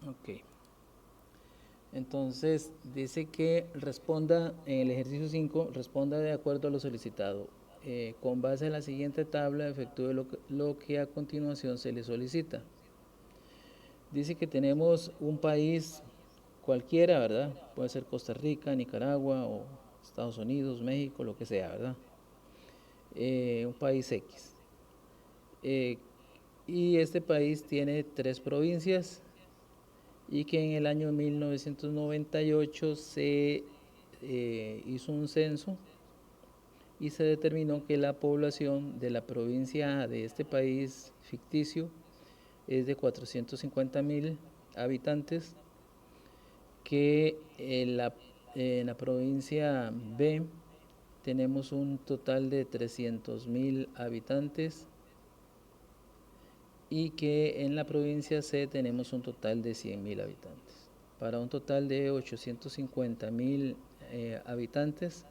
Ok. Entonces dice que responda en el ejercicio 5 responda de acuerdo a lo solicitado. Con base en la siguiente tabla, efectúe lo que a continuación se le solicita. Dice que tenemos un país cualquiera, ¿verdad? Puede ser Costa Rica, Nicaragua o Estados Unidos, México, lo que sea, ¿verdad? Un país X. Eh, y este país tiene tres provincias y que en el año 1998 se hizo un censo y se determinó que la población de la provincia A de este país ficticio es de 450.000 habitantes, que en la provincia B tenemos un total de 300.000 habitantes y que en la provincia C tenemos un total de 100.000 habitantes, para un total de 850.000 habitantes.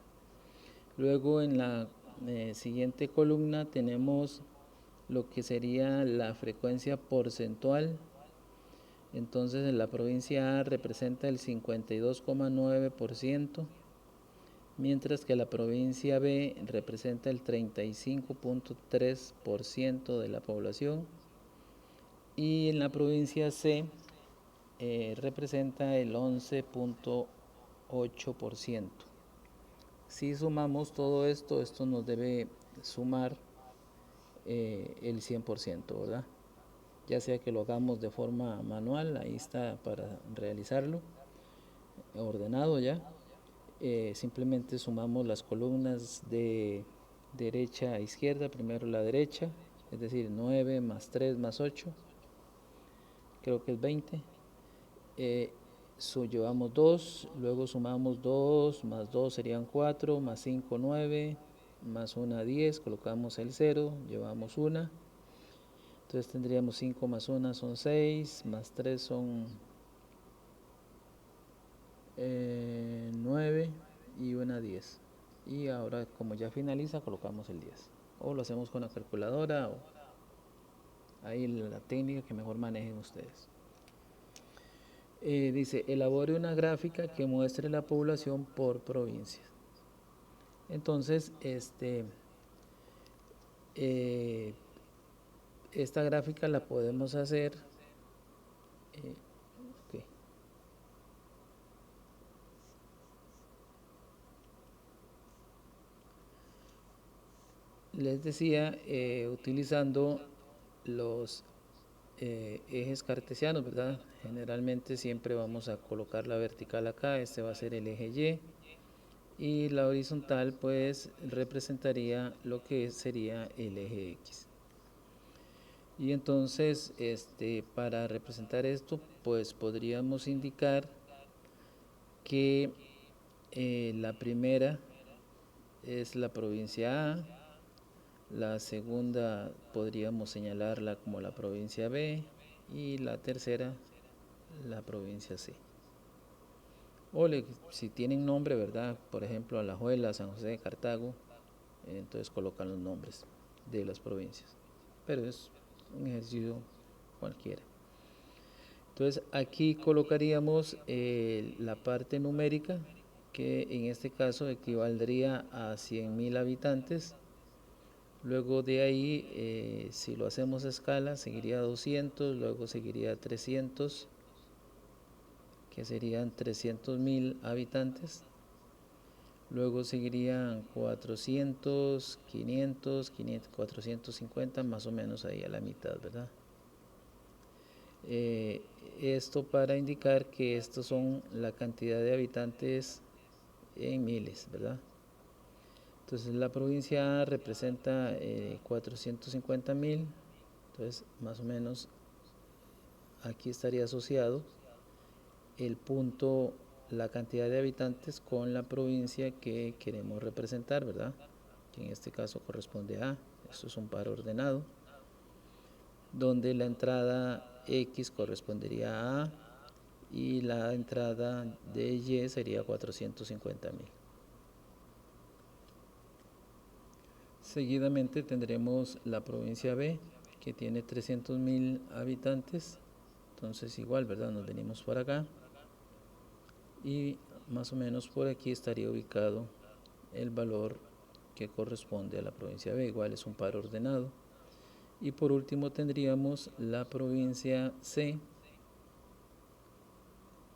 Luego en la siguiente columna tenemos lo que sería la frecuencia porcentual. Entonces en la provincia A representa el 52,9%, mientras que la provincia B representa el 35,3% de la población y en la provincia C representa el 11,8%. Si sumamos todo esto, esto nos debe sumar el 100%, ¿verdad? Ya sea que lo hagamos de forma manual, ahí está para realizarlo, ordenado ya. Simplemente sumamos las columnas de derecha a izquierda, primero la derecha, es decir, 9 más 3 más 8, creo que es 20. Llevamos 2, luego sumamos 2, más 2 serían 4, más 5, 9, más 1, 10, colocamos el 0, llevamos 1. Entonces tendríamos 5 más 1 son 6, más 3 son 9 y 1, 10. Y ahora como ya finaliza colocamos el 10. O lo hacemos con la calculadora o ahí la técnica que mejor manejen ustedes. Dice, elabore una gráfica que muestre la población por provincias. Entonces, eh, esta gráfica la podemos hacer. Okay. Les decía, utilizando los ejes cartesianos, ¿verdad? Generalmente siempre vamos a colocar la vertical acá, este va a ser el eje Y, y la horizontal pues representaría lo que sería el eje X. Y entonces, para representar esto, pues podríamos indicar que la primera es la provincia A, la segunda podríamos señalarla como la provincia B y la tercera la provincia C. O si tienen nombre, ¿verdad? Por ejemplo, Alajuela, San José de Cartago, entonces colocan los nombres de las provincias. Pero es un ejercicio cualquiera. Entonces aquí colocaríamos la parte numérica, que en este caso equivaldría a 100.000 habitantes. Luego de ahí, si lo hacemos a escala, seguiría 200, luego seguiría 300, que serían 300.000 habitantes. Luego seguirían 400, 500, 500, 450, más o menos ahí a la mitad, ¿verdad? Esto para indicar que estos son la cantidad de habitantes en miles, ¿verdad? Entonces la provincia A representa 450.000, entonces más o menos aquí estaría asociado el punto, la cantidad de habitantes con la provincia que queremos representar, ¿verdad? Que en este caso corresponde a, esto es un par ordenado, donde la entrada X correspondería a A y la entrada de Y sería 450.000. Seguidamente tendremos la provincia B, que tiene 300.000 habitantes, Entonces igual, ¿verdad? Nos venimos por acá y más o menos por aquí estaría ubicado el valor que corresponde a la provincia B. Igual es un par ordenado. Y por último tendríamos la provincia C,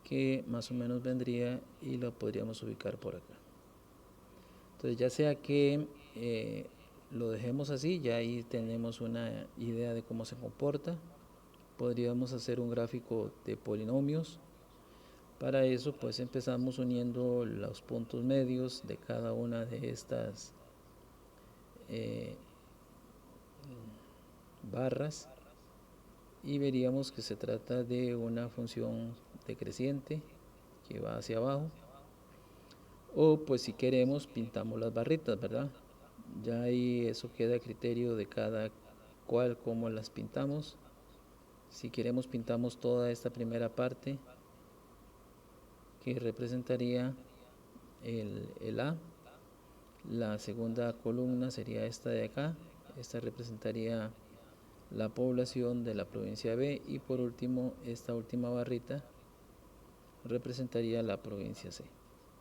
que más o menos vendría y lo podríamos ubicar por acá. Entonces ya sea que lo dejemos así, ya ahí tenemos una idea de cómo se comporta. Podríamos hacer un gráfico de polinomios. Para eso pues empezamos uniendo los puntos medios de cada una de estas barras y veríamos que se trata de una función decreciente que va hacia abajo, o pues si queremos pintamos las barritas, ¿verdad? Ya ahí eso queda a criterio de cada cual cómo las pintamos. Si queremos pintamos toda esta primera parte que representaría el A. La segunda columna sería esta de acá, esta representaría la población de la provincia B, y por último esta última barrita representaría la provincia C.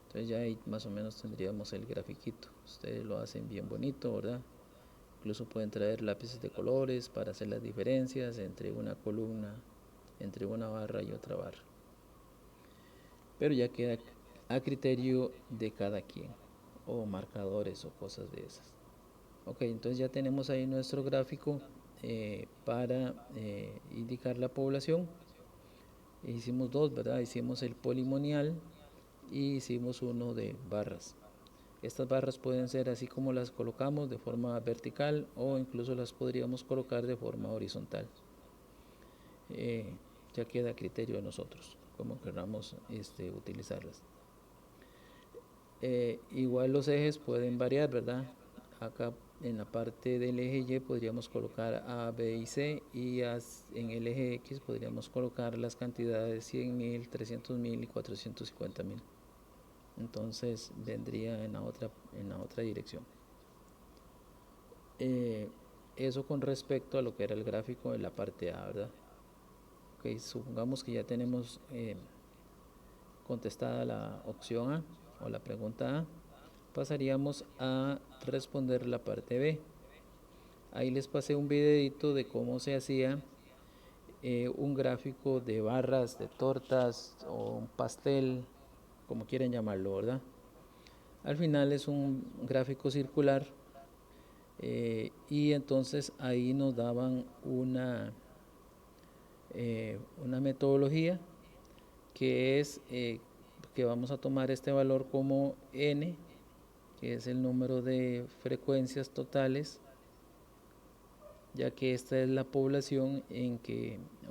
Entonces ya ahí más o menos tendríamos el grafiquito. Ustedes lo hacen bien bonito, ¿verdad? Incluso pueden traer lápices de colores para hacer las diferencias entre una columna, entre una barra y otra barra. Pero ya queda a criterio de cada quien, o marcadores o cosas de esas. Ok, entonces ya tenemos ahí nuestro gráfico para indicar la población. Hicimos dos, ¿verdad? Hicimos el polimonial y hicimos uno de barras. Estas barras pueden ser así como las colocamos, de forma vertical, o incluso las podríamos colocar de forma horizontal. Ya queda a criterio de nosotros cómo queramos utilizarlas. Igual los ejes pueden variar, ¿verdad? Acá en la parte del eje Y podríamos colocar A, B y C, y en el eje X podríamos colocar las cantidades 100.000, 300.000 y 450.000. Entonces vendría en la otra dirección. Eso con respecto a lo que era el gráfico en la parte A, ¿verdad? Ok, supongamos que ya tenemos contestada la opción A o la pregunta A. Pasaríamos a responder la parte B. Ahí les pasé un videito de cómo se hacía un gráfico de barras, de tortas o un pastel, como quieran llamarlo, ¿verdad? Al final es un gráfico circular y entonces ahí nos daban una metodología que es que vamos a tomar este valor como n, que es el número de frecuencias totales, ya que esta es la población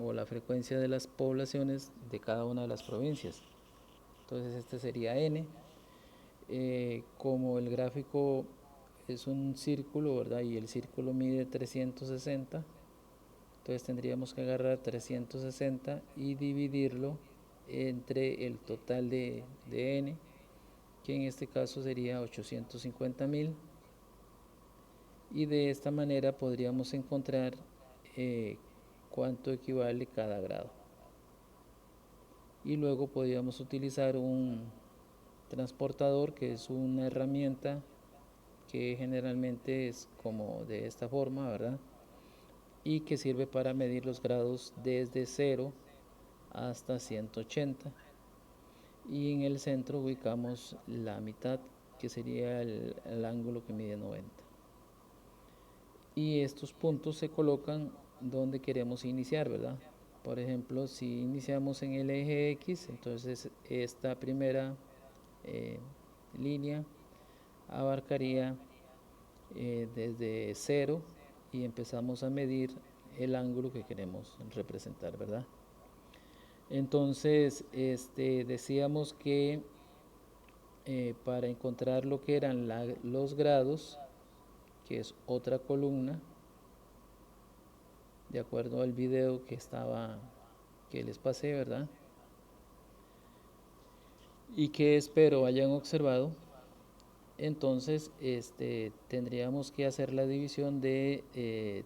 o la frecuencia de las poblaciones de cada una de las provincias. Entonces este sería n. Como el gráfico es un círculo, ¿verdad? Y el círculo mide 360, entonces tendríamos que agarrar 360 y dividirlo entre el total de n, que en este caso sería 850.000, y de esta manera podríamos encontrar cuánto equivale cada grado. Y luego podríamos utilizar un transportador, que es una herramienta que generalmente es como de esta forma, ¿verdad? Y que sirve para medir los grados desde 0 hasta 180. Y en el centro ubicamos la mitad, que sería el ángulo que mide 90. Y estos puntos se colocan donde queremos iniciar, ¿verdad? Por ejemplo, si iniciamos en el eje X, entonces esta primera línea abarcaría desde 0 y empezamos a medir el ángulo que queremos representar, ¿verdad? Entonces decíamos que para encontrar lo que eran los grados, que es otra columna, de acuerdo al video que les pasé, ¿verdad? Y que espero hayan observado. Entonces tendríamos que hacer la división de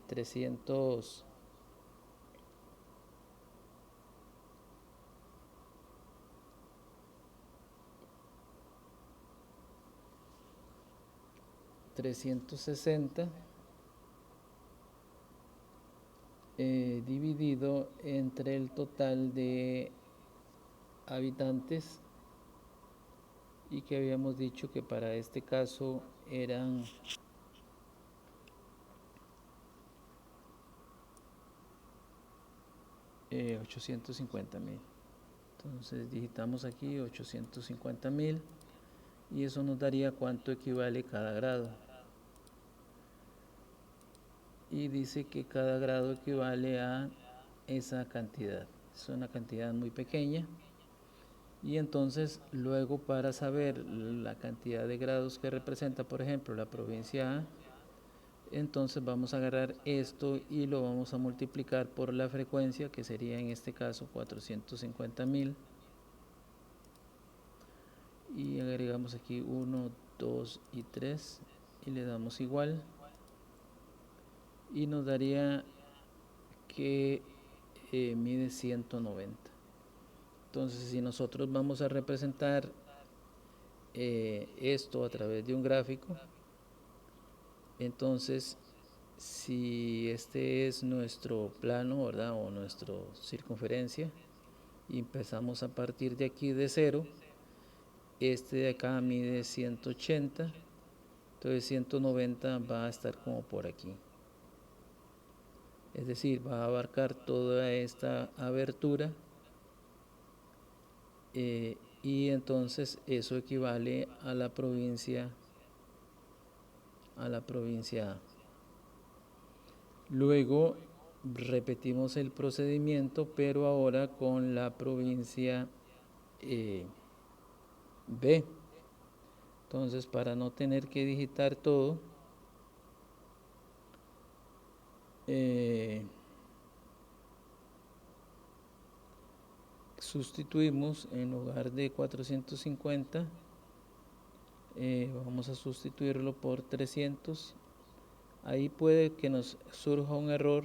360 dividido entre el total de habitantes, y que habíamos dicho que para este caso eran 850.000. Entonces digitamos aquí 850.000 y eso nos daría cuánto equivale cada grado. Y dice que cada grado equivale a esa cantidad. Es una cantidad muy pequeña. Y entonces luego, para saber la cantidad de grados que representa, por ejemplo, la provincia A, entonces vamos a agarrar esto y lo vamos a multiplicar por la frecuencia, que sería en este caso 450.000, y agregamos aquí 1, 2 y 3 y le damos igual, y nos daría que mide 190. Entonces, si nosotros vamos a representar esto a través de un gráfico, entonces si este es nuestro plano, ¿verdad?, o nuestra circunferencia, y empezamos a partir de aquí de 0, este de acá mide 180, entonces 190 va a estar como por aquí, es decir, va a abarcar toda esta abertura, y entonces eso equivale a la provincia A. Luego repetimos el procedimiento, pero ahora con la provincia B. Entonces, para no tener que digitar todo, sustituimos, en lugar de 450, vamos a sustituirlo por 300. Ahí puede que nos surja un error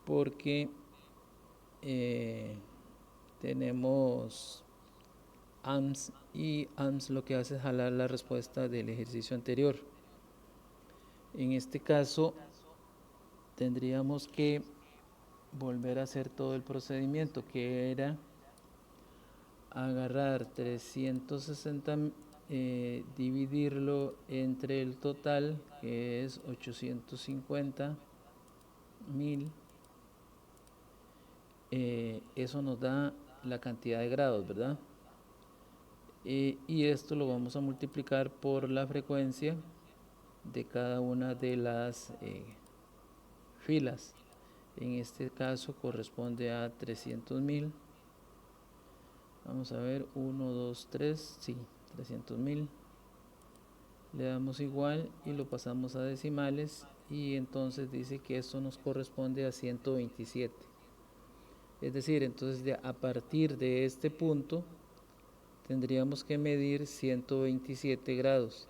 porque tenemos AMS, y AMS lo que hace es jalar la respuesta del ejercicio anterior. En este caso tendríamos que volver a hacer todo el procedimiento, que era agarrar 360, dividirlo entre el total, que es 850.000, eso nos da la cantidad de grados, ¿verdad? Y esto lo vamos a multiplicar por la frecuencia de cada una de las filas. En este caso corresponde a 300.000. Vamos a ver, 1, 2, 3, sí, 300.000. Le damos igual y lo pasamos a decimales, y entonces dice que esto nos corresponde a 127. Es decir, entonces a partir de este punto tendríamos que medir 127 grados.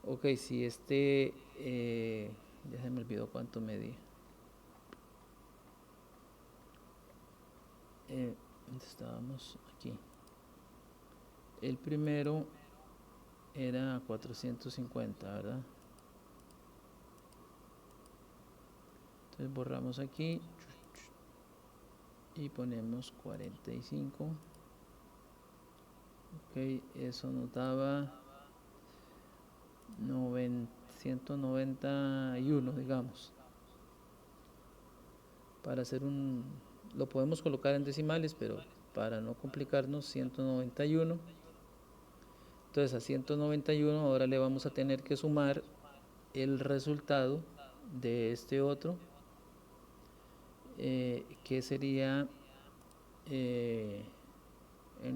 Ok, si ya se me olvidó cuánto medía. ¿Dónde estábamos? Aquí. El primero era 450, ¿verdad? Entonces borramos aquí y ponemos 45. Ok, eso nos daba 191, digamos. Para hacer lo podemos colocar en decimales, pero para no complicarnos, 191. Entonces a 191 ahora le vamos a tener que sumar el resultado de este otro, que sería, en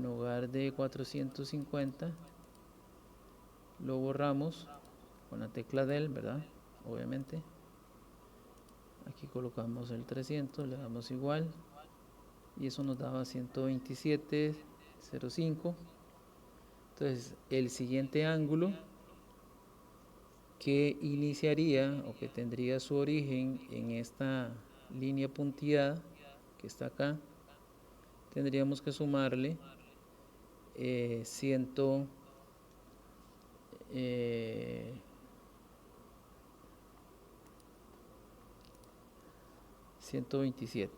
lugar de 450, lo borramos con la tecla del, ¿verdad? Obviamente. Aquí colocamos el 300, le damos igual, y eso nos daba 127,05. Entonces el siguiente ángulo que iniciaría o que tendría su origen en esta línea punteada que está acá, tendríamos que sumarle eh, 127.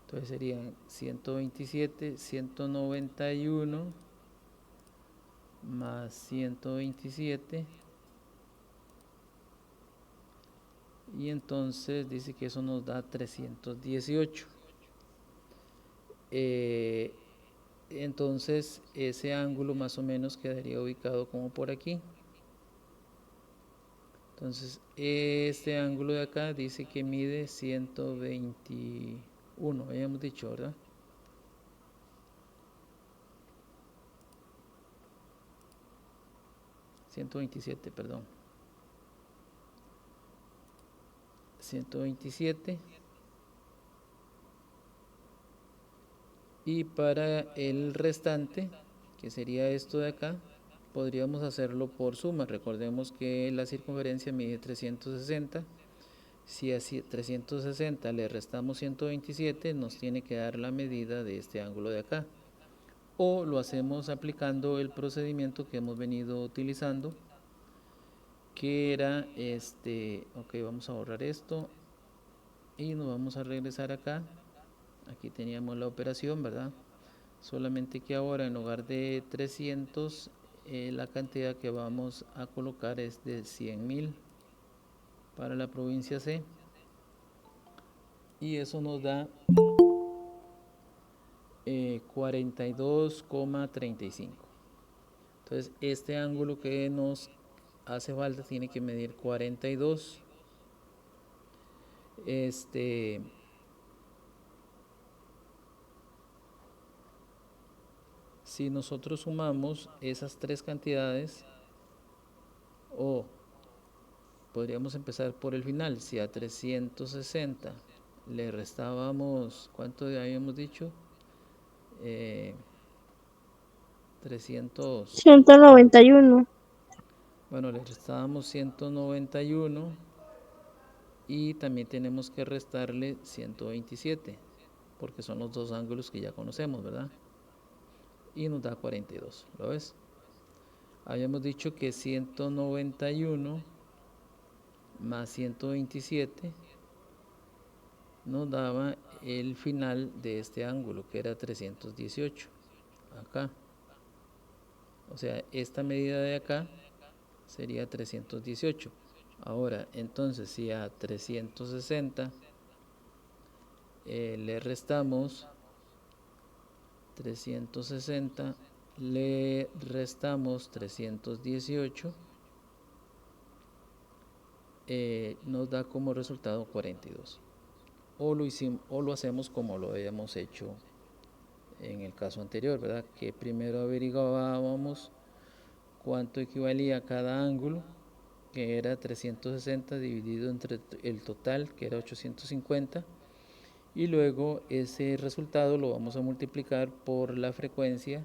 Entonces serían 127, 191 más 127. Y entonces dice que eso nos da 318. Entonces ese ángulo más o menos quedaría ubicado como por aquí. Entonces este ángulo de acá dice que mide 121, habíamos dicho, ¿verdad? 127, perdón. 127. Y para el restante, que sería esto de acá, podríamos hacerlo por suma. Recordemos que la circunferencia mide 360. Si a 360 le restamos 127, nos tiene que dar la medida de este ángulo de acá. O lo hacemos aplicando el procedimiento que hemos venido utilizando, que era ok, vamos a borrar esto y nos vamos a regresar acá. Aquí teníamos la operación, ¿verdad? Solamente que ahora en lugar de 300, la cantidad que vamos a colocar es de 100.000 para la provincia C. Y eso nos da 42,35. Entonces este ángulo que nos hace falta tiene que medir 42. Si nosotros sumamos esas tres cantidades, o podríamos empezar por el final. Si a 360 le restábamos, ¿cuánto habíamos dicho? 300. 191. Bueno, le restábamos 191 y también tenemos que restarle 127, porque son los dos ángulos que ya conocemos, ¿verdad? Y nos da 42, ¿lo ves? Habíamos dicho que 191 más 127 nos daba el final de este ángulo, que era 318, acá. O sea, esta medida de acá sería 318. Ahora, entonces, si a 360 le restamos 360, le restamos 318, nos da como resultado 42. O lo hacemos como lo habíamos hecho en el caso anterior, ¿verdad? Que primero averiguábamos cuánto equivalía a cada ángulo, que era 360 dividido entre el total, que era 850, y luego ese resultado lo vamos a multiplicar por la frecuencia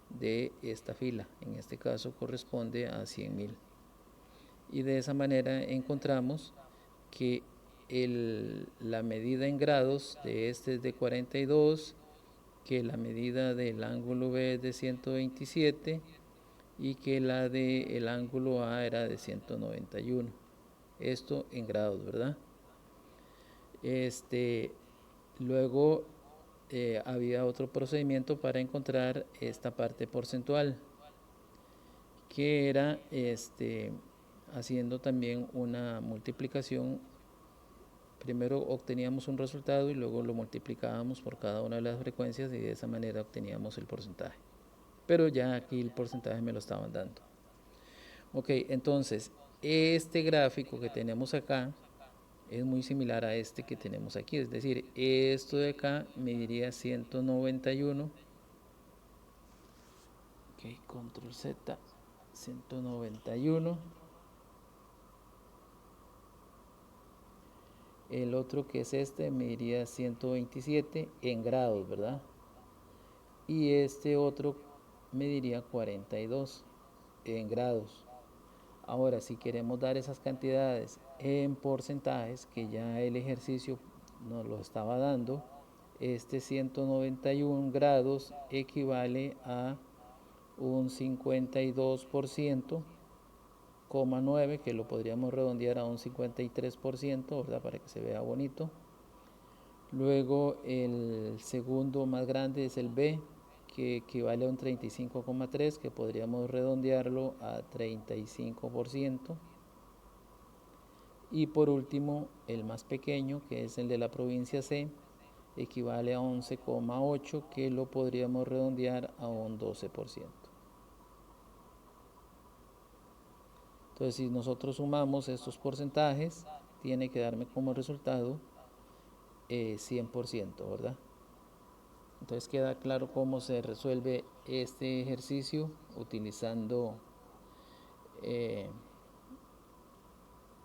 de esta fila. En este caso corresponde a 100.000. Y de esa manera encontramos que la medida en grados de este es de 42, que la medida del ángulo B es de 127 y que la del ángulo A era de 191. Esto en grados, ¿verdad? Luego había otro procedimiento para encontrar esta parte porcentual, que era haciendo también una multiplicación. Primero obteníamos un resultado y luego lo multiplicábamos por cada una de las frecuencias y de esa manera obteníamos el porcentaje. Pero ya aquí el porcentaje me lo estaban dando. Ok, entonces este gráfico que tenemos acá es muy similar a este que tenemos aquí. Es decir, esto de acá mediría 191. Ok, control Z, 191. El otro que es este mediría 127 en grados, ¿verdad? Y este otro mediría 42 en grados. Ahora, si queremos dar esas cantidades en porcentajes, que ya el ejercicio nos lo estaba dando, este 191 grados equivale a un 52%, 2,9, que lo podríamos redondear a un 53%, ¿verdad? Para que se vea bonito. Luego el segundo más grande es el B, que equivale a un 35,3, que podríamos redondearlo a 35%. Y por último, el más pequeño, que es el de la provincia C, equivale a 11,8, que lo podríamos redondear a un 12%. Entonces, si nosotros sumamos estos porcentajes, tiene que darme como resultado 100%, ¿verdad? Entonces queda claro cómo se resuelve este ejercicio utilizando eh,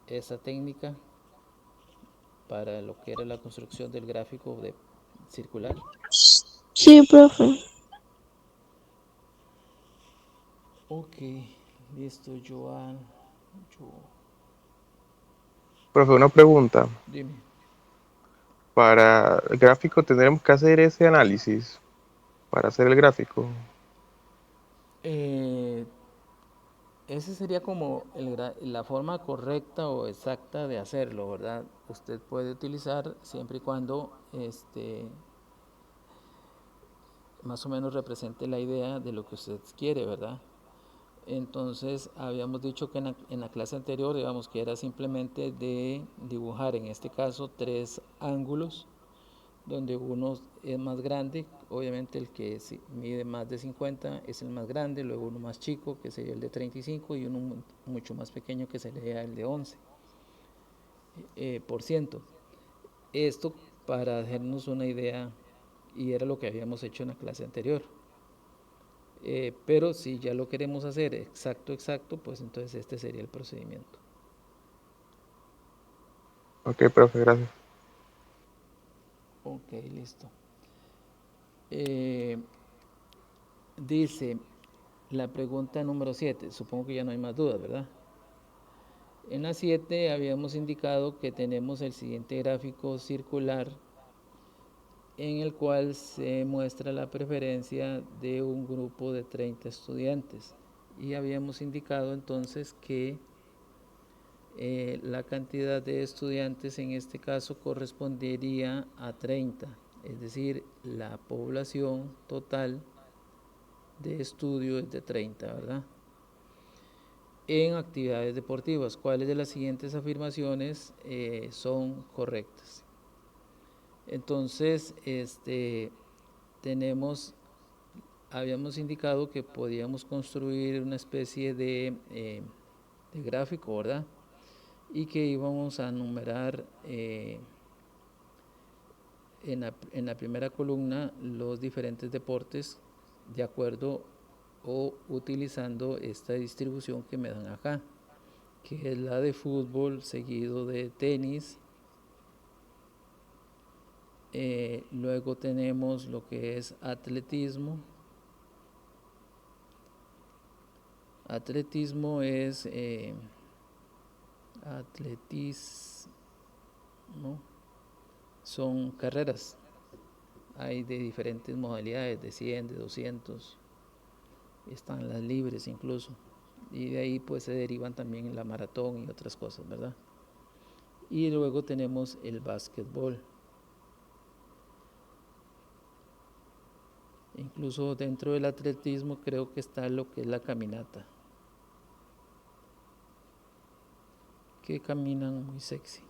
esa técnica para lo que era la construcción del gráfico circular. Sí, profe. Ok, listo, Joan. Profe, una pregunta. Dime. Para el gráfico tendremos que hacer ese análisis para hacer el gráfico. Eh, Ese sería como la forma correcta o exacta de hacerlo, ¿verdad? Usted puede utilizar siempre y cuando más o menos represente la idea de lo que usted quiere, ¿verdad? Entonces habíamos dicho que en la clase anterior, digamos que era simplemente de dibujar, en este caso, tres ángulos, donde uno es más grande, obviamente el que mide más de 50 es el más grande, luego uno más chico, que sería el de 35, y uno mucho más pequeño, que sería el de 11%. Esto para hacernos una idea, y era lo que habíamos hecho en la clase anterior. Pero si ya lo queremos hacer exacto, pues entonces este sería el procedimiento. Ok, profe, gracias. Ok, listo. Eh, Dice la pregunta número 7, supongo que ya no hay más dudas, ¿verdad? En la 7 habíamos indicado que tenemos el siguiente gráfico circular en el cual se muestra la preferencia de un grupo de 30 estudiantes. Y habíamos indicado entonces que la cantidad de estudiantes en este caso correspondería a 30, es decir, la población total de estudio es de 30, ¿verdad? En actividades deportivas, ¿cuáles de las siguientes afirmaciones son correctas? Entonces, tenemos, habíamos indicado que podíamos construir una especie de gráfico, ¿verdad? Y que íbamos a numerar en la primera columna los diferentes deportes de acuerdo o utilizando esta distribución que me dan acá, que es la de fútbol seguido de tenis. Luego tenemos lo que es atletismo. Atletismo es atletismo, son carreras. Hay de diferentes modalidades, de 100, de 200, están las libres incluso. Y de ahí pues se derivan también la maratón y otras cosas, ¿verdad? Y luego tenemos el básquetbol. Incluso dentro del atletismo creo que está lo que es la caminata, que caminan muy sexy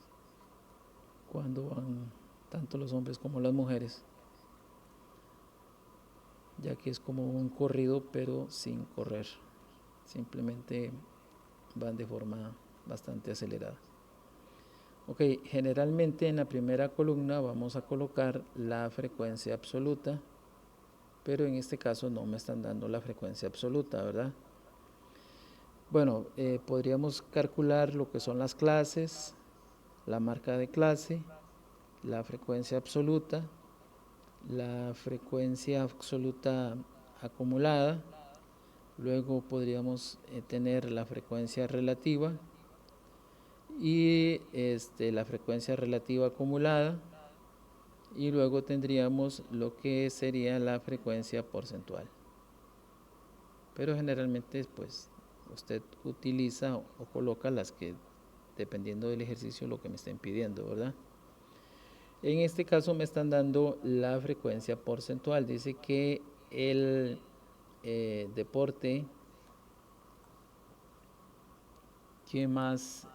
cuando van tanto los hombres como las mujeres, ya que es como un corrido pero sin correr, simplemente van de forma bastante acelerada. Ok, generalmente en la primera columna vamos a colocar la frecuencia absoluta, pero en este caso no me están dando la frecuencia absoluta, ¿verdad? Bueno, podríamos calcular lo que son las clases, la marca de clase, la frecuencia absoluta, la frecuencia absoluta acumulada, luego podríamos tener la frecuencia relativa y la frecuencia relativa acumulada, y luego tendríamos lo que sería la frecuencia porcentual. Pero generalmente pues usted utiliza o coloca las que, dependiendo del ejercicio, lo que me estén pidiendo, ¿verdad? En este caso me están dando la frecuencia porcentual. Dice que el deporte que más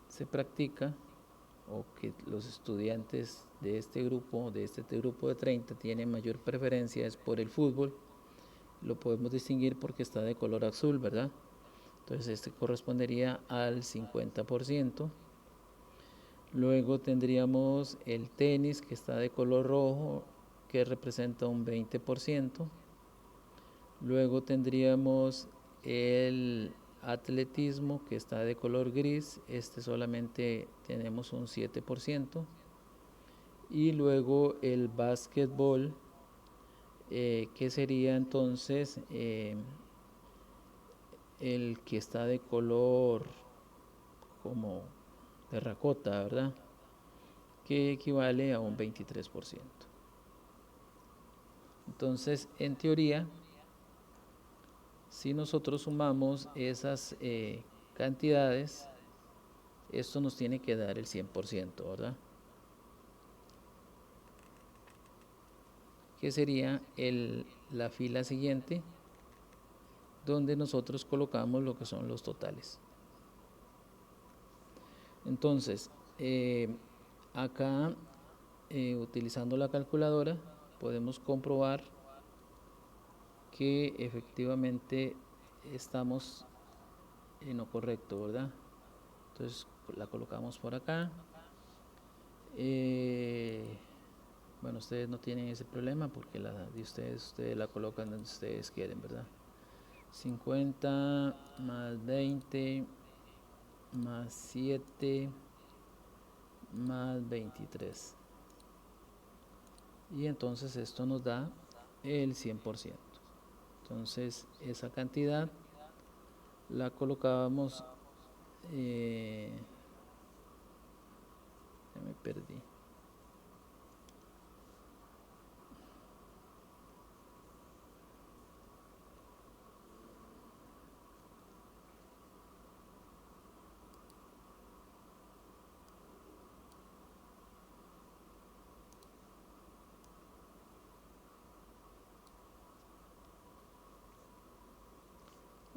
se practica, o que los estudiantes de este grupo de 30 tienen mayor preferencia, es por el fútbol. Lo podemos distinguir porque está de color azul, ¿verdad? Entonces este correspondería al 50%. Luego tendríamos el tenis, que está de color rojo, que representa un 20%. Luego tendríamos el atletismo, que está de color gris, este solamente tenemos un 7%. Y luego el básquetbol, que sería entonces el que está de color como terracota, ¿verdad? Que equivale a un 23%. Entonces, en teoría, si nosotros sumamos esas cantidades, esto nos tiene que dar el 100%, ¿verdad? Que sería la fila siguiente, donde nosotros colocamos lo que son los totales. Entonces, acá, utilizando la calculadora, podemos comprobar que efectivamente estamos en lo correcto, ¿verdad? Entonces la colocamos por acá. Bueno, ustedes no tienen ese problema porque la de ustedes la colocan donde ustedes quieren, ¿verdad? 50 más 20 más 7 más 23. Y entonces esto nos da el 100%. Entonces esa cantidad la colocábamos, ya me perdí.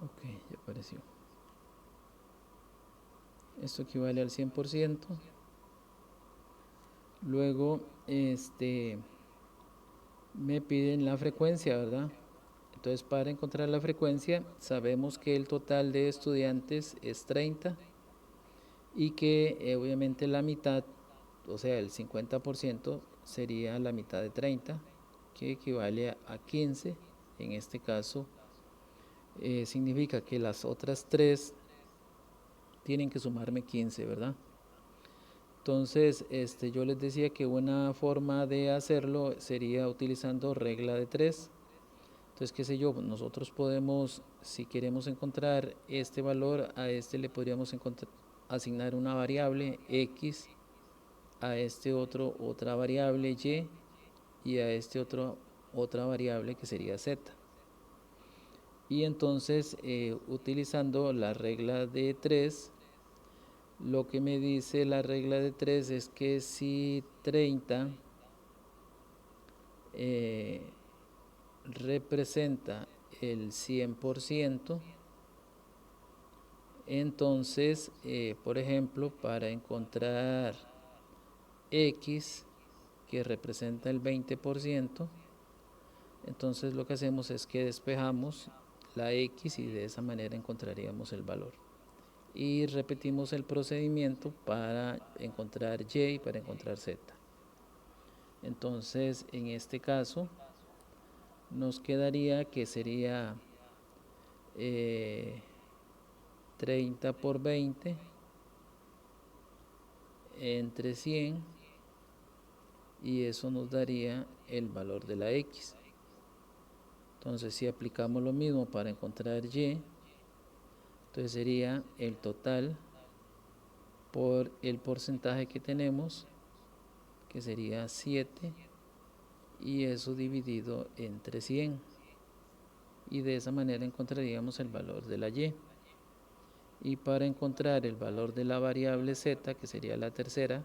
Ok, ya apareció. Esto equivale al 100%. Luego, me piden la frecuencia, ¿verdad? Entonces, para encontrar la frecuencia, sabemos que el total de estudiantes es 30 y que obviamente la mitad, o sea, el 50% sería la mitad de 30, que equivale a 15. En este caso, significa que las otras 3 tienen que sumarme 15, ¿verdad? Entonces, yo les decía que una forma de hacerlo sería utilizando regla de 3. Entonces, qué sé yo, nosotros podemos, si queremos encontrar este valor, a este le podríamos asignar una variable x, a este otro otra variable y a este otro otra variable que sería z. Y entonces, utilizando la regla de 3, lo que me dice la regla de 3 es que si 30 representa el 100%, entonces, por ejemplo, para encontrar x, que representa el 20%, entonces lo que hacemos es que despejamos la x y de esa manera encontraríamos el valor. Y repetimos el procedimiento para encontrar y y para encontrar z. Entonces, en este caso, nos quedaría que sería 30 por 20 entre 100, y eso nos daría el valor de la x. Entonces, si aplicamos lo mismo para encontrar y, entonces sería el total por el porcentaje que tenemos, que sería 7, y eso dividido entre 100. y de esa manera encontraríamos el valor de la y. Y para encontrar el valor de la variable z, que sería la tercera,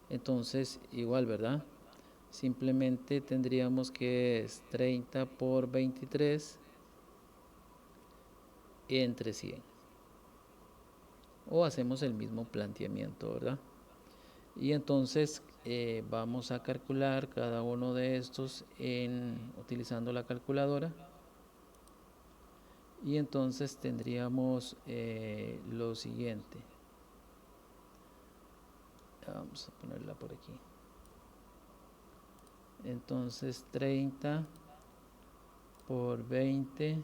entonces igual, ¿verdad? Simplemente tendríamos que es 30 por 23 entre 100. O hacemos el mismo planteamiento, ¿verdad? Y entonces vamos a calcular cada uno de estos utilizando la calculadora. Y entonces tendríamos lo siguiente. Vamos a ponerla por aquí. Entonces 30 por 20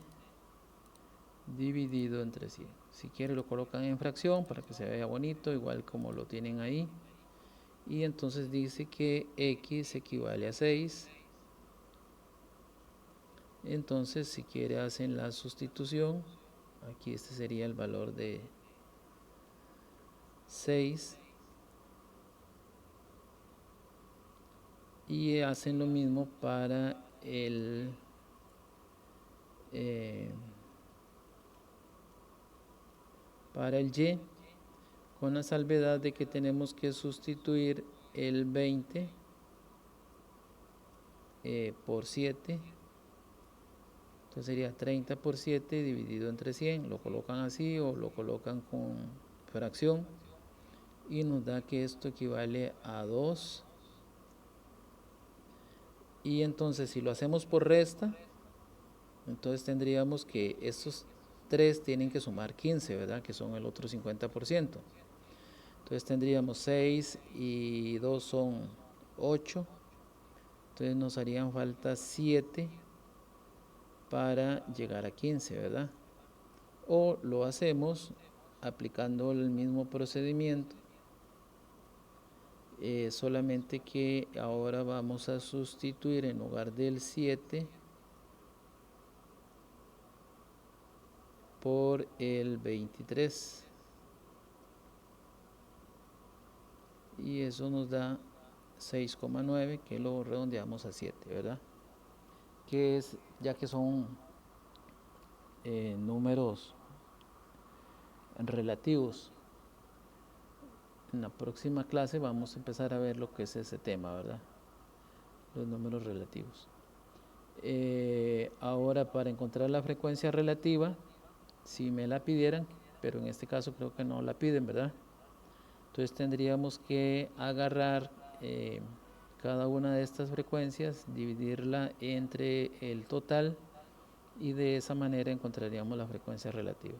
dividido entre 100. Si quieren lo colocan en fracción para que se vea bonito, igual como lo tienen ahí. Y entonces dice que x equivale a 6. Entonces si quiere hacen la sustitución. Aquí este sería el valor de 6. Y hacen lo mismo para el y, con la salvedad de que tenemos que sustituir el 20 por 7. Entonces sería 30 por 7 dividido entre 100. Lo colocan así o lo colocan con fracción. Y nos da que esto equivale a 2. Y entonces si lo hacemos por resta, entonces tendríamos que estos 3 tienen que sumar 15, ¿verdad? Que son el otro 50%. Entonces tendríamos 6 y 2 son 8. Entonces nos harían falta 7 para llegar a 15, ¿verdad? O lo hacemos aplicando el mismo procedimiento, solamente que ahora vamos a sustituir en lugar del 7 por el 23. Y eso nos da 6,9, que lo redondeamos a 7, ¿verdad? Que es, ya que son números relativos. En la próxima clase vamos a empezar a ver lo que es ese tema, ¿verdad? Los números relativos. Ahora para encontrar la frecuencia relativa, si me la pidieran, pero en este caso creo que no la piden, ¿verdad? Entonces tendríamos que agarrar cada una de estas frecuencias, dividirla entre el total y de esa manera encontraríamos la frecuencia relativa.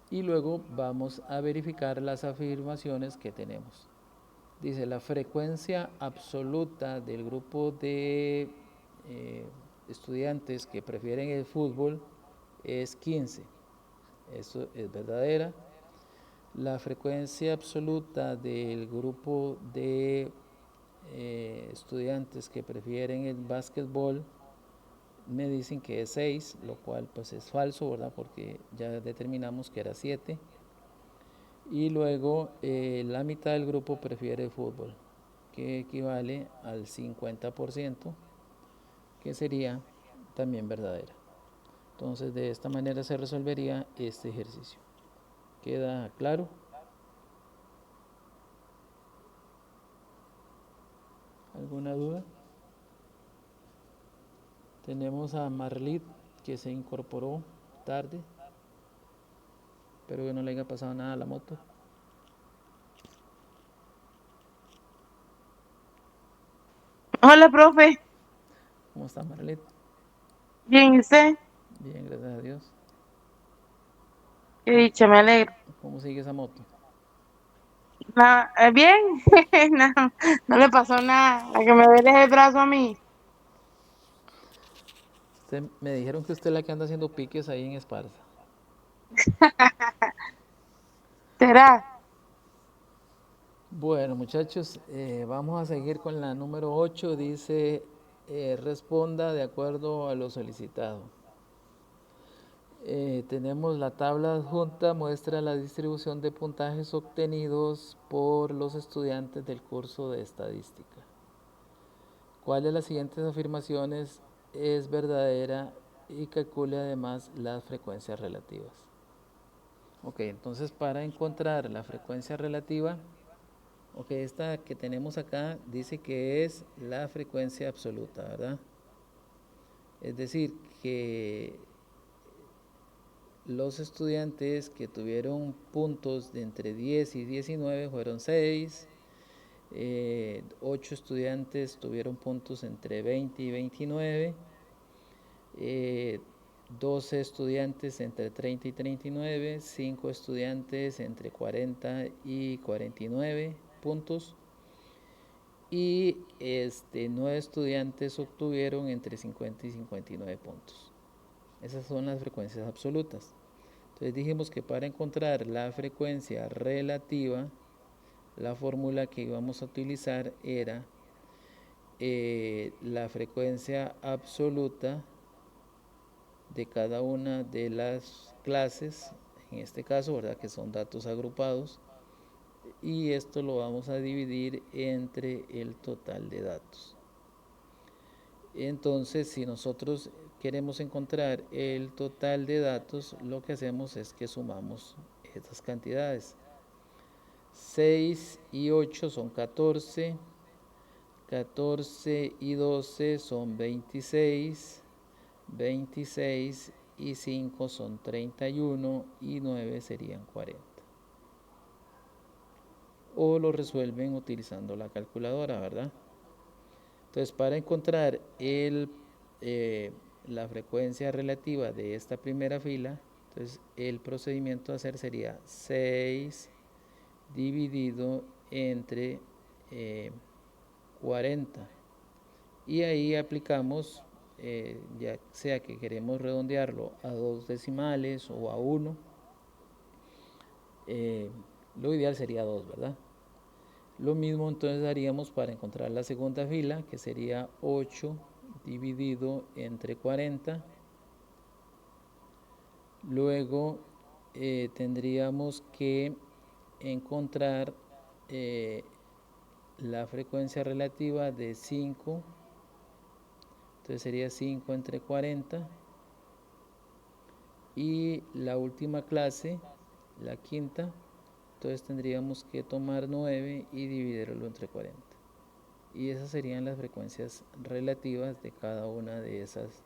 Y luego vamos a verificar las afirmaciones que tenemos. Dice, la frecuencia absoluta del grupo de estudiantes que prefieren el fútbol es 15. Eso es verdadera. La frecuencia absoluta del grupo de estudiantes que prefieren el básquetbol me dicen que es 6, lo cual pues es falso, ¿verdad? Porque ya determinamos que era 7. Y luego la mitad del grupo prefiere el fútbol, que equivale al 50%, que sería también verdadera. Entonces de esta manera se resolvería este ejercicio. ¿Queda claro? ¿Alguna duda? Tenemos a Marlit, que se incorporó tarde. Espero que no le haya pasado nada a la moto. Hola, profe. ¿Cómo está, Marlit? Bien, ¿y usted? Bien, gracias a Dios. Qué dicha, me alegro. ¿Cómo sigue esa moto? Bien, no, no le pasó nada. La que me duele el brazo a mí. Me dijeron que usted es la que anda haciendo piques ahí en Esparza. ¿Será? Bueno, muchachos, vamos a seguir con la número 8. Dice, responda de acuerdo a lo solicitado. Tenemos la tabla adjunta, muestra la distribución de puntajes obtenidos por los estudiantes del curso de estadística. ¿Cuál de las siguientes afirmaciones es verdadera y calcule además las frecuencias relativas. Ok, entonces para encontrar la frecuencia relativa, ok, esta que tenemos acá dice que es la frecuencia absoluta, ¿verdad? Es decir, que los estudiantes que tuvieron puntos de entre 10 y 19 fueron 6, 8 estudiantes tuvieron puntos entre 20 y 29, 12 estudiantes entre 30 y 39, 5 estudiantes entre 40 y 49 puntos y 9 estudiantes obtuvieron entre 50 y 59 puntos. Esas son las frecuencias absolutas. Entonces dijimos que para encontrar la frecuencia relativa, la fórmula que íbamos a utilizar era la frecuencia absoluta de cada una de las clases, en este caso, ¿verdad? Que son datos agrupados, y esto lo vamos a dividir entre el total de datos. Entonces, si nosotros queremos encontrar el total de datos, lo que hacemos es que sumamos estas cantidades. 6 y 8 son 14, 14 y 12 son 26, 26 y 5 son 31 y 9 serían 40. O lo resuelven utilizando la calculadora, ¿verdad? Entonces, para encontrar la frecuencia relativa de esta primera fila, entonces el procedimiento a hacer sería 6 dividido entre 40. Y ahí aplicamos, ya sea que queremos redondearlo a 2 decimales o a 1, lo ideal sería 2, ¿verdad? Lo mismo entonces haríamos para encontrar la segunda fila, que sería 8 dividido entre 40. Luego tendríamos que encontrar la frecuencia relativa de 5. Entonces sería 5 entre 40. Y la última clase, la quinta, entonces tendríamos que tomar 9 y dividirlo entre 40. Y esas serían las frecuencias relativas de cada una de esas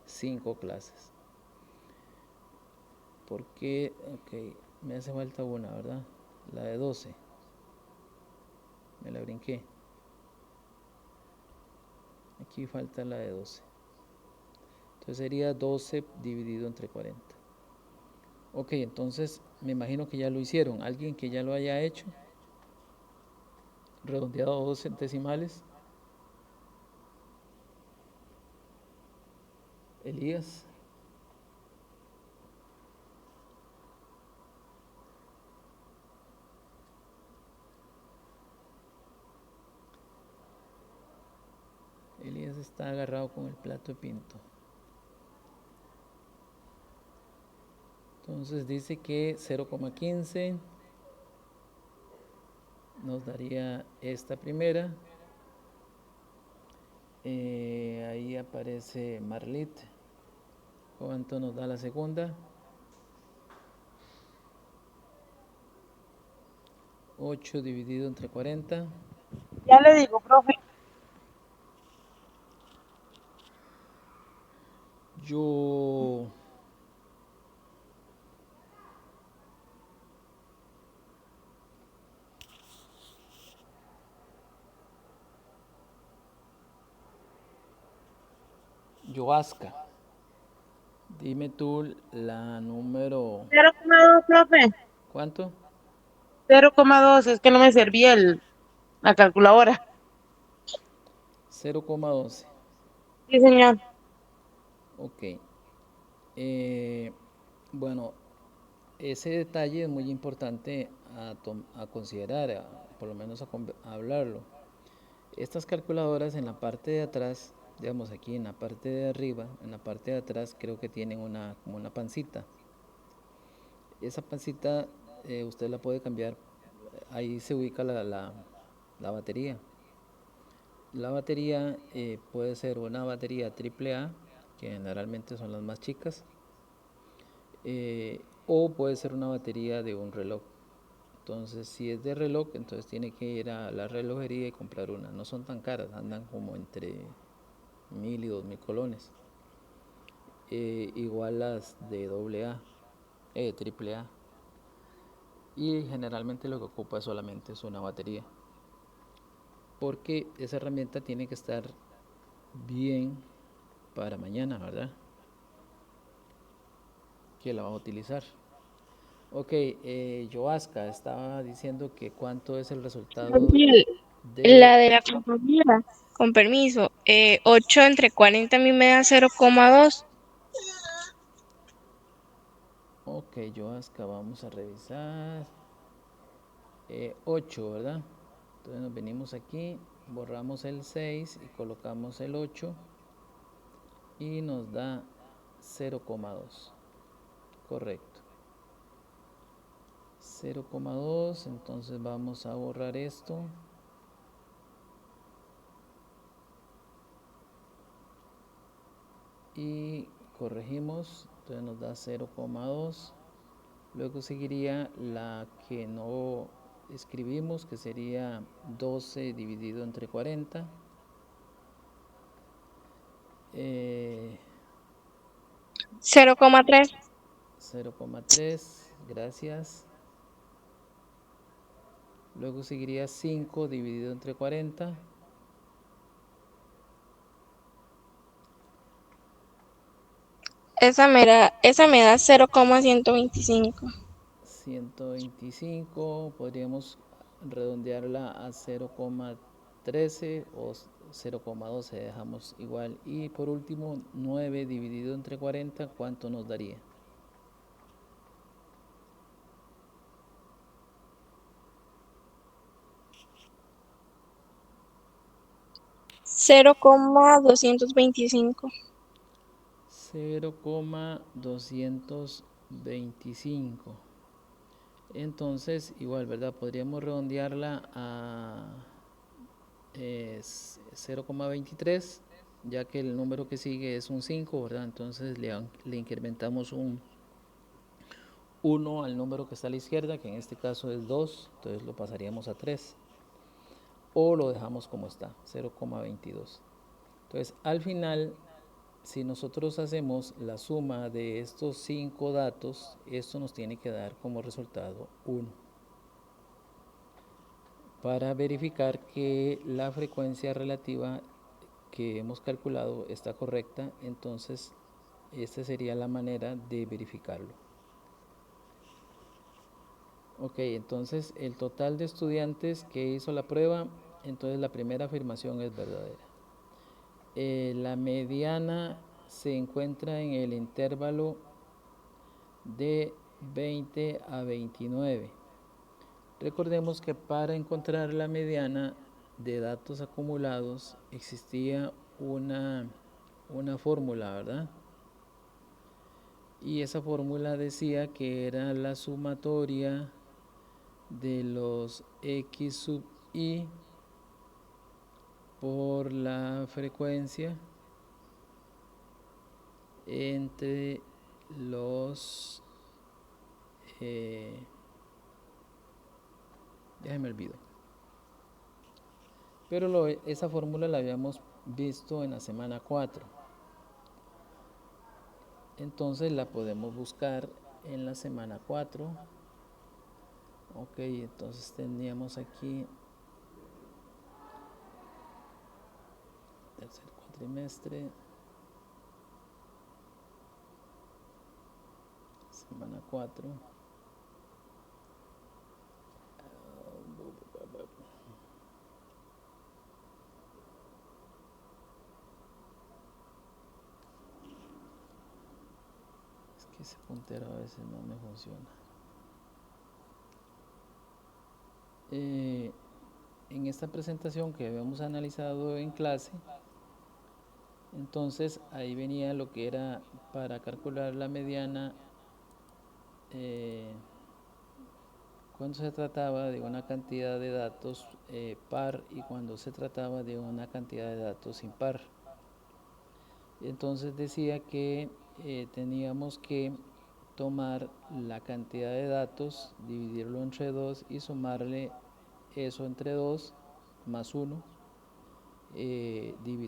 5 clases. Porque, ok, me hace falta una, ¿verdad? La de 12. Me la brinqué. Aquí falta la de 12. Entonces sería 12 dividido entre 40. Ok, entonces me imagino que ya lo hicieron. ¿Alguien que ya lo haya hecho? Redondeado a 2 decimales. Elías. Elías está agarrado con el plato de pinto. Entonces dice que 0,15 nos daría esta primera. Ahí aparece Marlit. ¿Cuánto nos da la segunda? 8 dividido entre 40. Ya le digo, profe. Yo Yoasca. Dime tú la número. 0,2, profe. ¿Cuánto? 0,2, es que no me servía la calculadora. 0,12. Sí, señor. Ok. Bueno, ese detalle es muy importante a considerar, por lo menos a hablarlo. Estas calculadoras en la parte de atrás, digamos aquí en la parte de arriba, en la parte de atrás creo que tienen como una pancita. Esa pancita usted la puede cambiar, ahí se ubica la batería. La batería puede ser una batería AAA, que generalmente son las más chicas, o puede ser una batería de un reloj. Entonces, si es de reloj, entonces tiene que ir a la relojería y comprar una. No son tan caras, andan como entre 1000 y 2000 colones. Igual las de triple A. Y generalmente lo que ocupa solamente es una batería. Porque esa herramienta tiene que estar bien para mañana, ¿verdad? Que la va a utilizar. Ok, Joaska estaba diciendo que cuánto es el resultado Gabriel, de... la de la compañera, con permiso, 8 entre 40 a mí me da 0,2. Ok, Joaska, vamos a revisar. 8, ¿verdad? Entonces nos venimos aquí, borramos el 6 y colocamos el 8 y nos da 0,2. Correcto. 0,2, entonces vamos a borrar esto. Y corregimos, entonces nos da 0,2. Luego seguiría la que no escribimos, que sería 12 dividido entre 40. 0,3. 0,3, gracias. Luego seguiría 5 dividido entre 40. Esa me da 0,125. 125, podríamos redondearla a 0,13 o 0,12, dejamos igual. Y por último, 9 dividido entre 40, ¿cuánto nos daría? 0,225. 0,225. Entonces, igual, ¿verdad? Podríamos redondearla a 0,23, ya que el número que sigue es un 5, ¿verdad? Entonces le incrementamos un 1 al número que está a la izquierda, que en este caso es 2, entonces lo pasaríamos a 3. O lo dejamos como está, 0,22. Entonces, al final, si nosotros hacemos la suma de estos 5 datos, esto nos tiene que dar como resultado 1. Para verificar que la frecuencia relativa que hemos calculado está correcta, entonces esta sería la manera de verificarlo. Ok, entonces el total de estudiantes que hizo la prueba, entonces la primera afirmación es verdadera. La mediana se encuentra en el intervalo de 20 a 29. Recordemos que para encontrar la mediana de datos acumulados existía una fórmula, ¿verdad? Y esa fórmula decía que era la sumatoria de los x sub i por la frecuencia entre los ya se me olvidó, pero esa fórmula la habíamos visto en la semana 4, entonces la podemos buscar en la semana 4. Ok, entonces teníamos aquí tercer cuatrimestre, semana 4. Es que ese puntero a veces no me funciona. En esta presentación que habíamos analizado en clase, entonces ahí venía lo que era para calcular la mediana cuando se trataba de una cantidad de datos par y cuando se trataba de una cantidad de datos impar. Entonces decía que teníamos que tomar la cantidad de datos, dividirlo entre 2 y sumarle eso entre 2 más 1,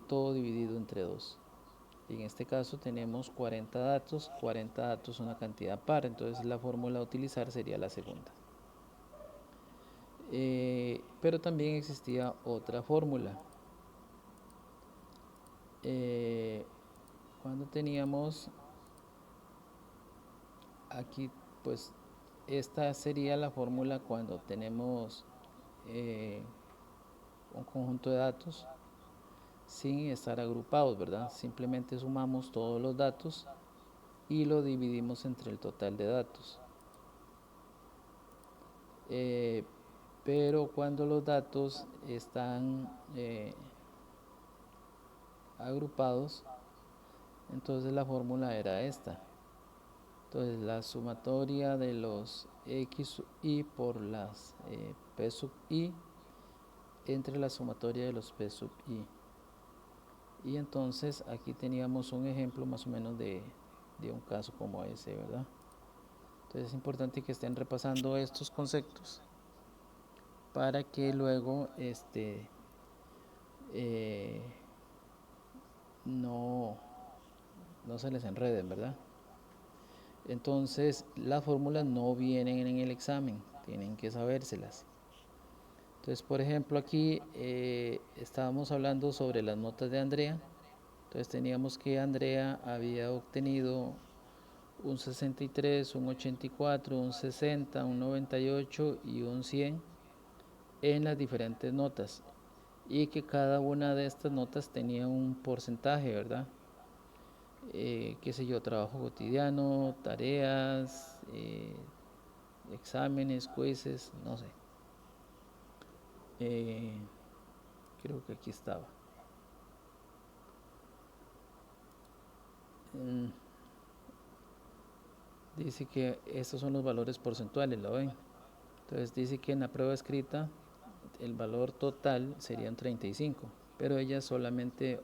todo dividido entre 2. En este caso tenemos 40 datos una cantidad par, entonces la fórmula a utilizar sería la segunda. Pero también existía otra fórmula. Cuando teníamos aquí, pues esta sería la fórmula cuando tenemos un conjunto de datos sin estar agrupados, ¿verdad? Simplemente sumamos todos los datos y lo dividimos entre el total de datos. Pero cuando los datos están agrupados, entonces la fórmula era esta. Entonces la sumatoria de los x y por las p sub i entre la sumatoria de los p sub i. Y entonces aquí teníamos un ejemplo más o menos de un caso como ese, ¿verdad? Entonces es importante que estén repasando estos conceptos para que luego no se les enreden, ¿verdad? Entonces las fórmulas no vienen en el examen, tienen que sabérselas. Entonces, por ejemplo, aquí estábamos hablando sobre las notas de Andrea. Entonces teníamos que Andrea había obtenido un 63, un 84, un 60, un 98 y un 100 en las diferentes notas. Y que cada una de estas notas tenía un porcentaje, ¿verdad? Qué sé yo, trabajo cotidiano, tareas, exámenes, quizzes, no sé. Creo que aquí estaba. Dice que estos son los valores porcentuales, ¿lo ven? Entonces dice que en la prueba escrita el valor total serían 35, pero ella solamente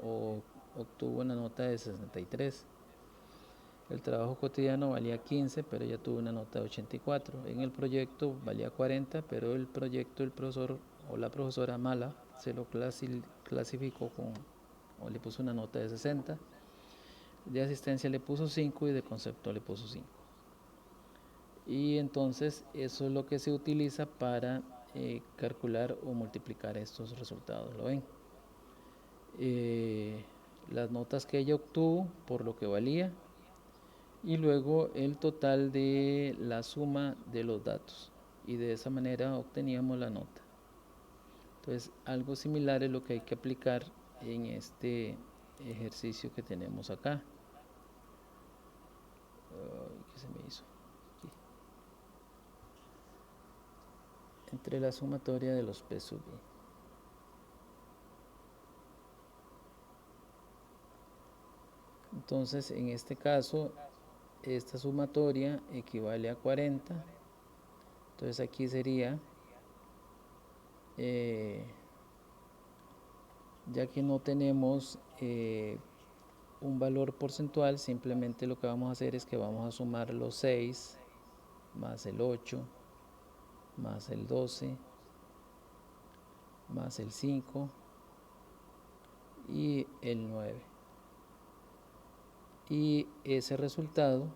obtuvo una nota de 63. El trabajo cotidiano valía 15, pero ella tuvo una nota de 84. En el proyecto valía 40, pero el proyecto el profesor o la profesora mala se lo clasificó o le puso una nota de 60. De asistencia le puso 5 y de concepto le puso 5. Y entonces eso es lo que se utiliza para calcular o multiplicar estos resultados, ¿lo ven? Las notas que ella obtuvo por lo que valía y luego el total de la suma de los datos, y de esa manera obteníamos la nota. Entonces algo similar es lo que hay que aplicar en este ejercicio que tenemos acá. ¿Qué se me hizo? Aquí. Entre la sumatoria de los p sub i. Entonces en este caso esta sumatoria equivale a 40. Entonces aquí sería ya que no tenemos un valor porcentual, simplemente lo que vamos a hacer es que vamos a sumar los 6 más el 8 más el 12 más el 5 y el 9, y ese resultado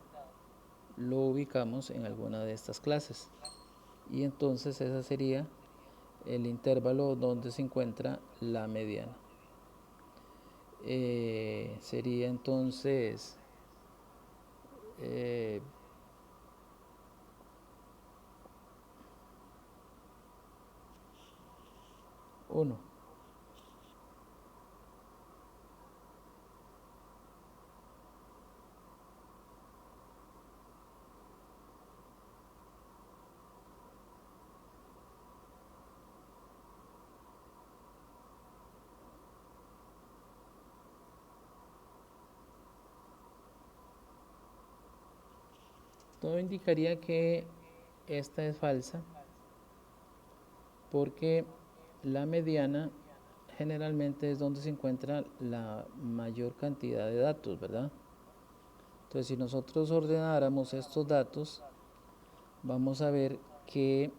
lo ubicamos en alguna de estas clases, y entonces ese sería el intervalo donde se encuentra la mediana. Sería entonces 1. Todo indicaría que esta es falsa, porque la mediana generalmente es donde se encuentra la mayor cantidad de datos, ¿verdad? Entonces, si nosotros ordenáramos estos datos, vamos a ver que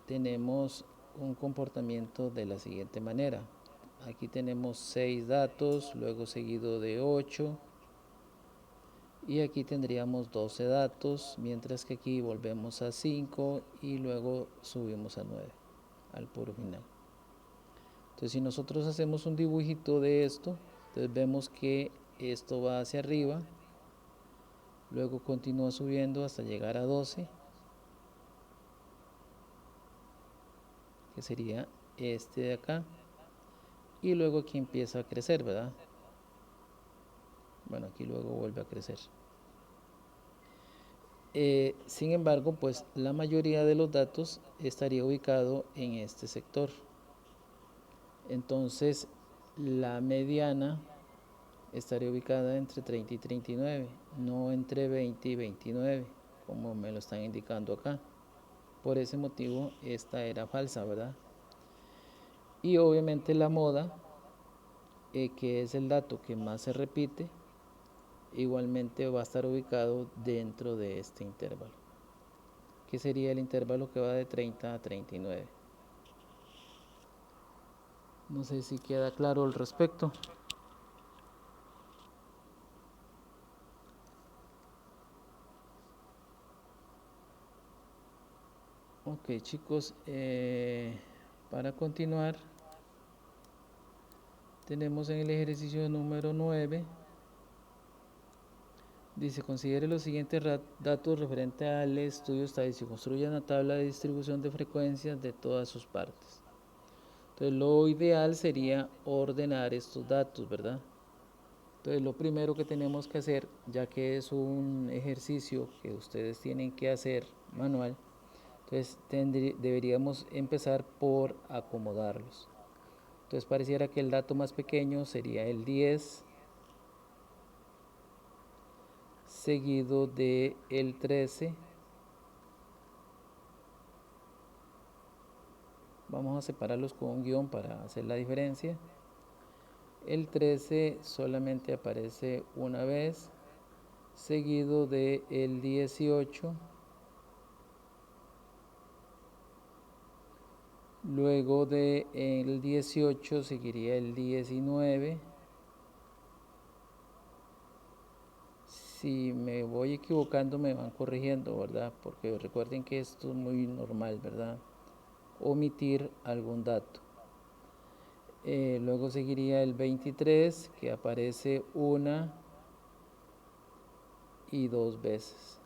tenemos un comportamiento de la siguiente manera. Aquí tenemos 6 datos, luego seguido de 8, y aquí tendríamos 12 datos, mientras que aquí volvemos a 5 y luego subimos a 9 al puro final. Entonces, si nosotros hacemos un dibujito de esto, entonces vemos que esto va hacia arriba, luego continúa subiendo hasta llegar a 12, que sería este de acá, y luego aquí empieza a crecer, ¿verdad? Bueno, aquí luego vuelve a crecer. Sin embargo, pues la mayoría de los datos estaría ubicado en este sector. Entonces, la mediana estaría ubicada entre 30 y 39, no entre 20 y 29, como me lo están indicando acá. Por ese motivo, esta era falsa, ¿verdad? Y obviamente la moda, que es el dato que más se repite, igualmente va a estar ubicado dentro de este intervalo, que sería el intervalo que va de 30 a 39. No sé si queda claro al respecto. Ok, chicos, para continuar, tenemos en el ejercicio número 9, dice, considere los siguientes datos referentes al estudio estadístico. Construya una tabla de distribución de frecuencias de todas sus partes. Entonces, lo ideal sería ordenar estos datos, ¿verdad? Entonces, lo primero que tenemos que hacer, ya que es un ejercicio que ustedes tienen que hacer manual, entonces deberíamos empezar por acomodarlos. Entonces pareciera que el dato más pequeño sería el 10, seguido de el 13. Vamos a separarlos con un guión para hacer la diferencia. El 13 solamente aparece una vez, seguido de el 18. Luego de el 18 seguiría el 19. Si me voy equivocando me van corrigiendo, ¿verdad? Porque recuerden que esto es muy normal, ¿verdad? Omitir algún dato. Luego seguiría el 23, que aparece una y dos veces.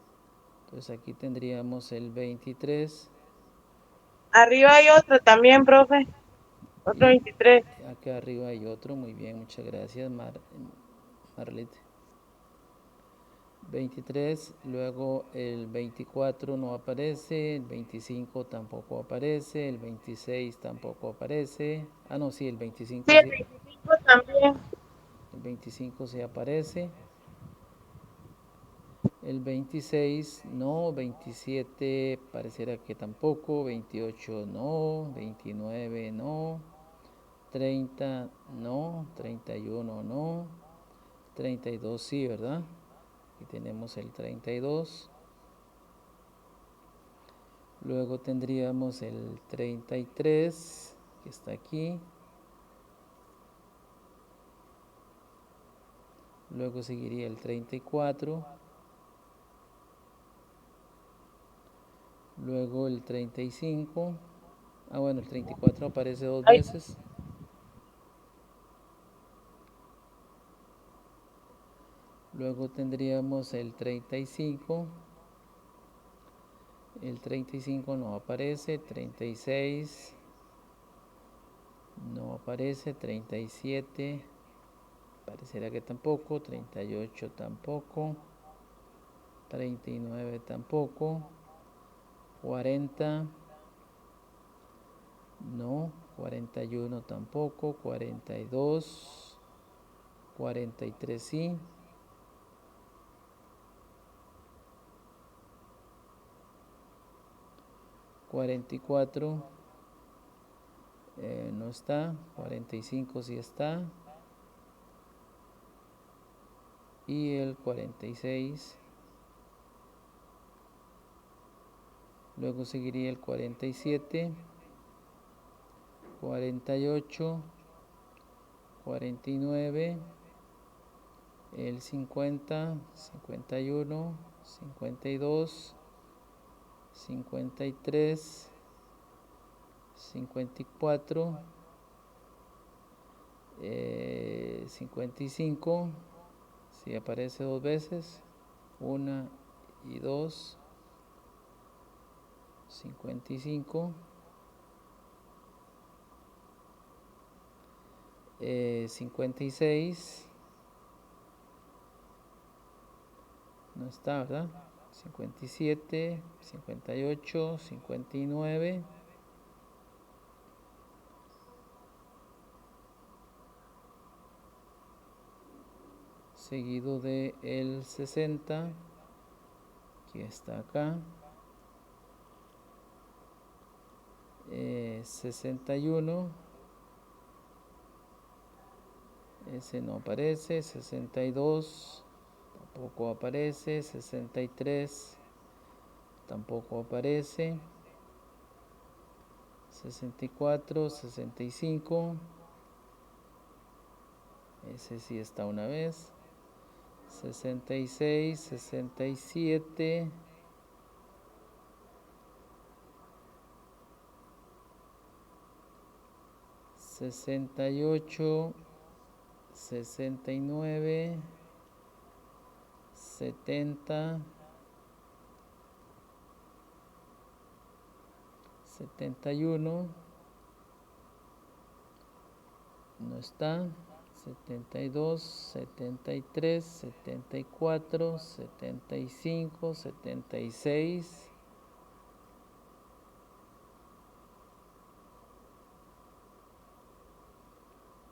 Entonces aquí tendríamos el 23. Arriba hay otro también, profe. Otro Y 23. acá arriba hay otro. Muy bien, muchas gracias, Marlete. 23, luego el 24 no aparece, el 25 tampoco aparece, el 26 tampoco aparece. Ah, no, sí, el 25 Sí, el sí, 25 también. el 25 sí aparece. El 26 no, 27 pareciera que tampoco, 28 no, 29 no, 30 no, 31 no, 32 sí, ¿verdad? Aquí tenemos el 32. Luego tendríamos el 33, que está aquí. Luego seguiría el 34. Luego el 35. Ah, bueno, el 34 aparece dos Ay, veces. Luego tendríamos el 35. El 35 no aparece. 36 no aparece. 37 pareciera que tampoco. 38 tampoco. 39 tampoco. 40 no. 41 tampoco. 42. 43 sí. 44 No está. 45 sí está. Y el 46. Luego seguiría el 47, 48, 49, el 50, 51, 52, 53, 54, 55, si aparece dos veces, 1 y 2, 55, 56, no está, ¿verdad? 57, 58, 59, seguido de el 60, que está acá, 61, ese no aparece, 62, tampoco aparece, 63, tampoco aparece, 64, 65, ese sí está una vez, 66, 67, 68, 69, 70, 71, no está, 72, 73, 74, 75, 76,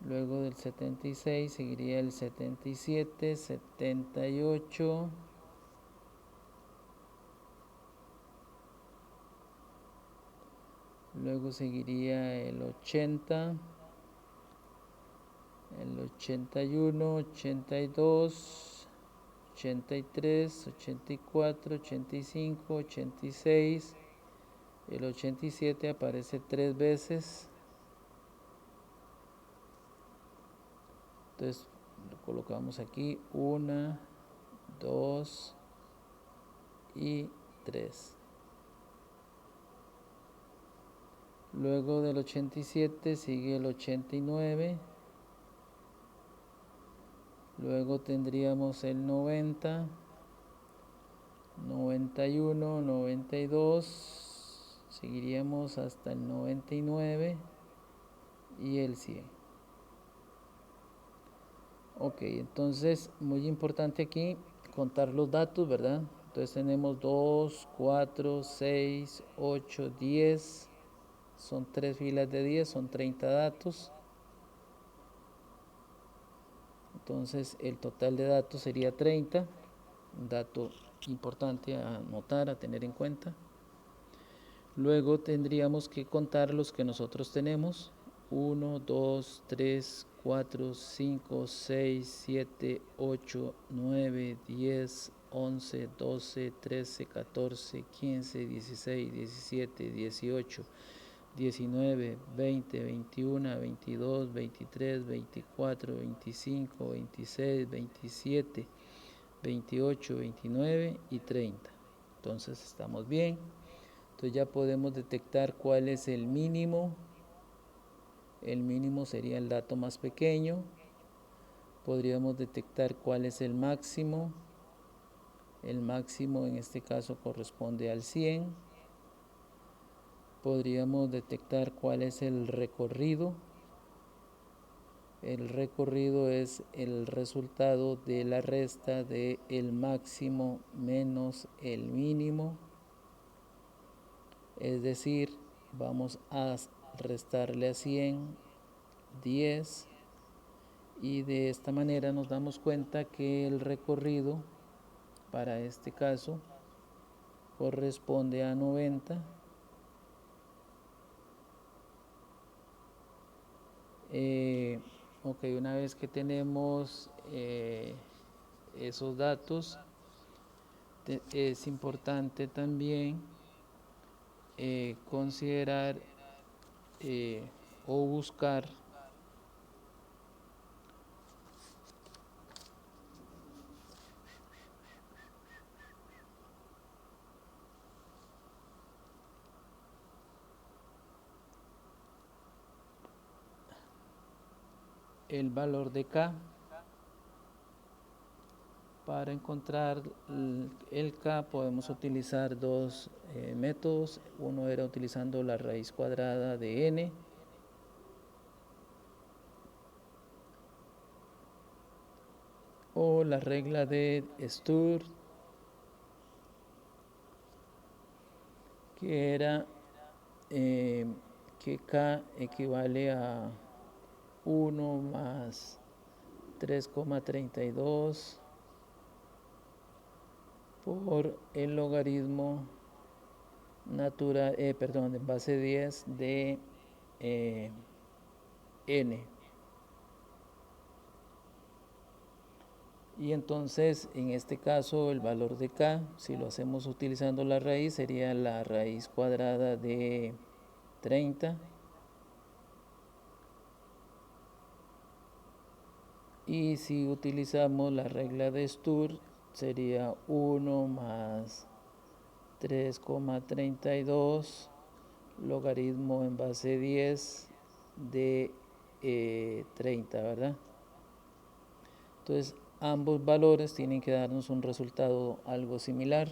luego del 76 seguiría el 77, 78, luego seguiría el 80, el 81, 82, 83, 84, 85, 86, el 87 aparece 3 veces, entonces lo colocamos aquí, 1, 2 y 3. Luego del 87 sigue el 89, luego tendríamos el 90, 91, 92, seguiríamos hasta el 99 y el 100. Ok, entonces muy importante aquí contar los datos, ¿verdad? Entonces tenemos 2, 4, 6, 8, 10, son 3 filas de 10, son 30 datos. Entonces el total de datos sería 30, un dato importante a anotar, a tener en cuenta. Luego tendríamos que contar los que nosotros tenemos, 1, 2, 3, 4, 5, 6, 7, 8, 9, 10, 11, 12, 13, 14, 15, 16, 17, 18, 19, 20, 21, 22, 23, 24, 25, 26, 27, 28, 29 y 30. Entonces estamos bien. Entonces ya podemos detectar cuál es el mínimo. El mínimo sería el dato más pequeño. Podríamos detectar cuál es el máximo. El máximo en este caso corresponde al 100. Podríamos detectar cuál es el recorrido. El recorrido es el resultado de la resta de el máximo menos el mínimo. Es decir, vamos a restarle a 100 10 y de esta manera nos damos cuenta que el recorrido para este caso corresponde a 90 Ok, una vez que tenemos esos datos, es importante también considerar o buscar el valor de K. Para encontrar el K podemos utilizar dos métodos. Uno era utilizando la raíz cuadrada de n, o la regla de Sturm, que era que K equivale a 1 más 3,32 por el logaritmo natural, en base 10 de n. Y entonces en este caso el valor de K, si lo hacemos utilizando la raíz, sería la raíz cuadrada de 30. Y si utilizamos la regla de Sturm, sería 1 más 3,32 logaritmo en base 10 de 30, ¿verdad? Entonces ambos valores tienen que darnos un resultado algo similar.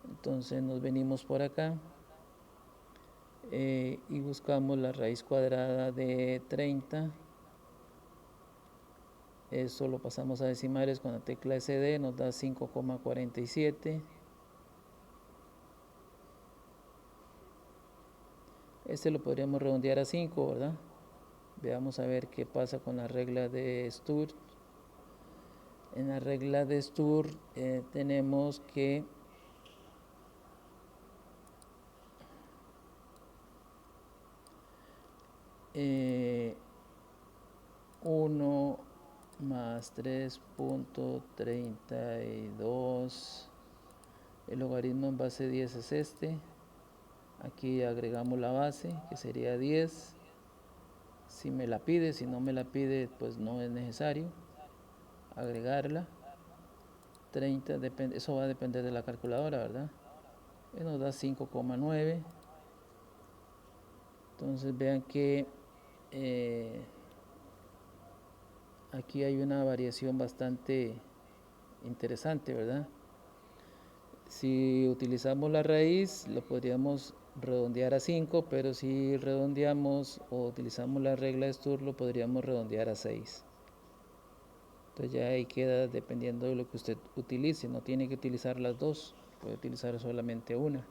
Entonces nos venimos por acá y buscamos la raíz cuadrada de 30. Eso lo pasamos a decimales con la tecla SD, nos da 5,47. Este lo podríamos redondear a 5, ¿verdad? Veamos a ver qué pasa con la regla de Sturm. En la regla de Sturm tenemos que eh, 1 más 3,32, el logaritmo en base 10 es este. Aquí agregamos la base, que sería 10. Si me la pide, si no me la pide, pues no es necesario agregarla. 30, eso va a depender de la calculadora, ¿verdad? Y nos da 5,9. Entonces vean que aquí hay una variación bastante interesante, ¿verdad? Si utilizamos la raíz, lo podríamos redondear a 5, pero si redondeamos o utilizamos la regla de Sturm, lo podríamos redondear a 6. Entonces ya ahí queda dependiendo de lo que usted utilice. No tiene que utilizar las dos, puede utilizar solamente una.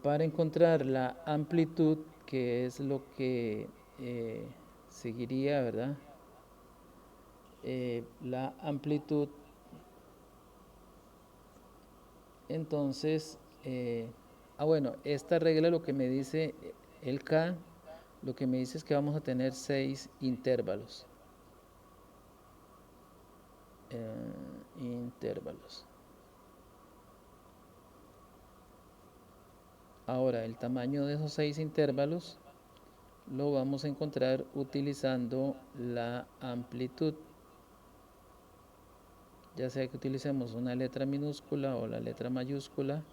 Para encontrar la amplitud, que es lo que seguiría, ¿verdad? La amplitud, entonces, bueno, esta regla lo que me dice, el K, lo que me dice es que vamos a tener 6 intervalos. Ahora, el tamaño de esos 6 intervalos lo vamos a encontrar utilizando la amplitud. Ya sea que utilicemos una letra minúscula o la letra mayúscula,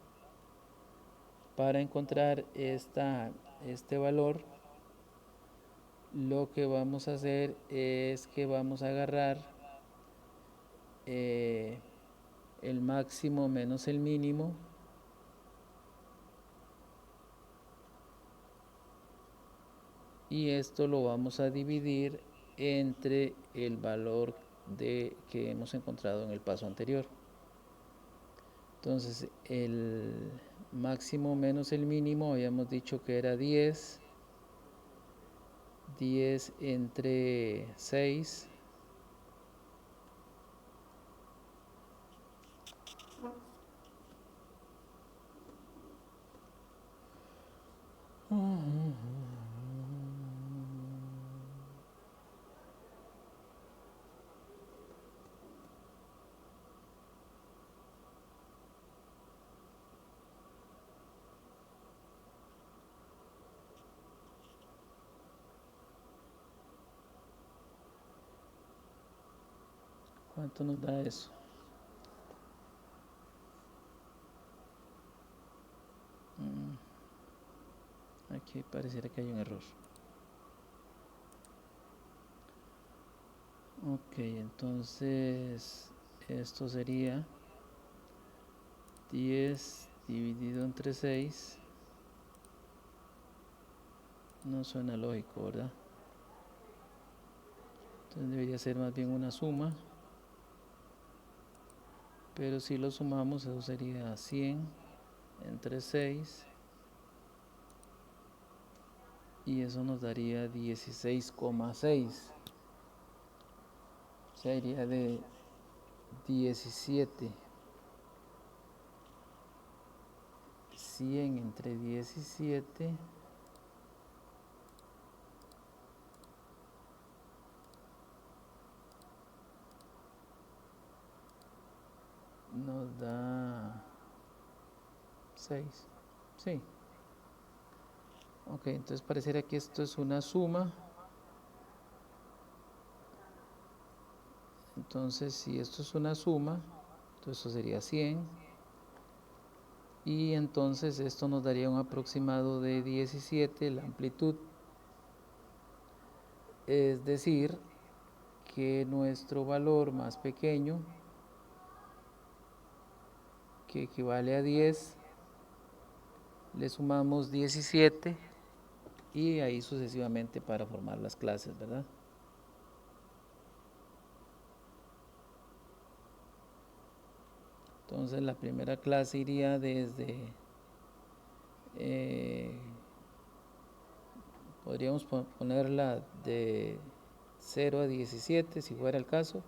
para encontrar este valor, lo que vamos a hacer es que vamos a agarrar el máximo menos el mínimo, y esto lo vamos a dividir entre el valor que hemos encontrado en el paso anterior. Entonces el máximo menos el mínimo habíamos dicho que era 10 entre 6, ¿Cuánto nos da eso? Aquí pareciera que hay un error. Ok, entonces esto sería 10 dividido entre 6. No suena lógico, ¿verdad? Entonces debería ser más bien una suma. Pero si lo sumamos, eso sería 100 entre 6. Y eso nos daría 16,6. O sea, iría de 17. 100 entre 17 nos da 6. Sí. Ok, entonces pareciera que esto es una suma. Entonces, si esto es una suma, entonces eso sería 100. Y entonces esto nos daría un aproximado de 17, la amplitud. Es decir, que nuestro valor más pequeño, que equivale a 10, le sumamos 17 y ahí sucesivamente para formar las clases, ¿verdad? Entonces la primera clase iría desde, podríamos ponerla de 0 a 17 si fuera el caso,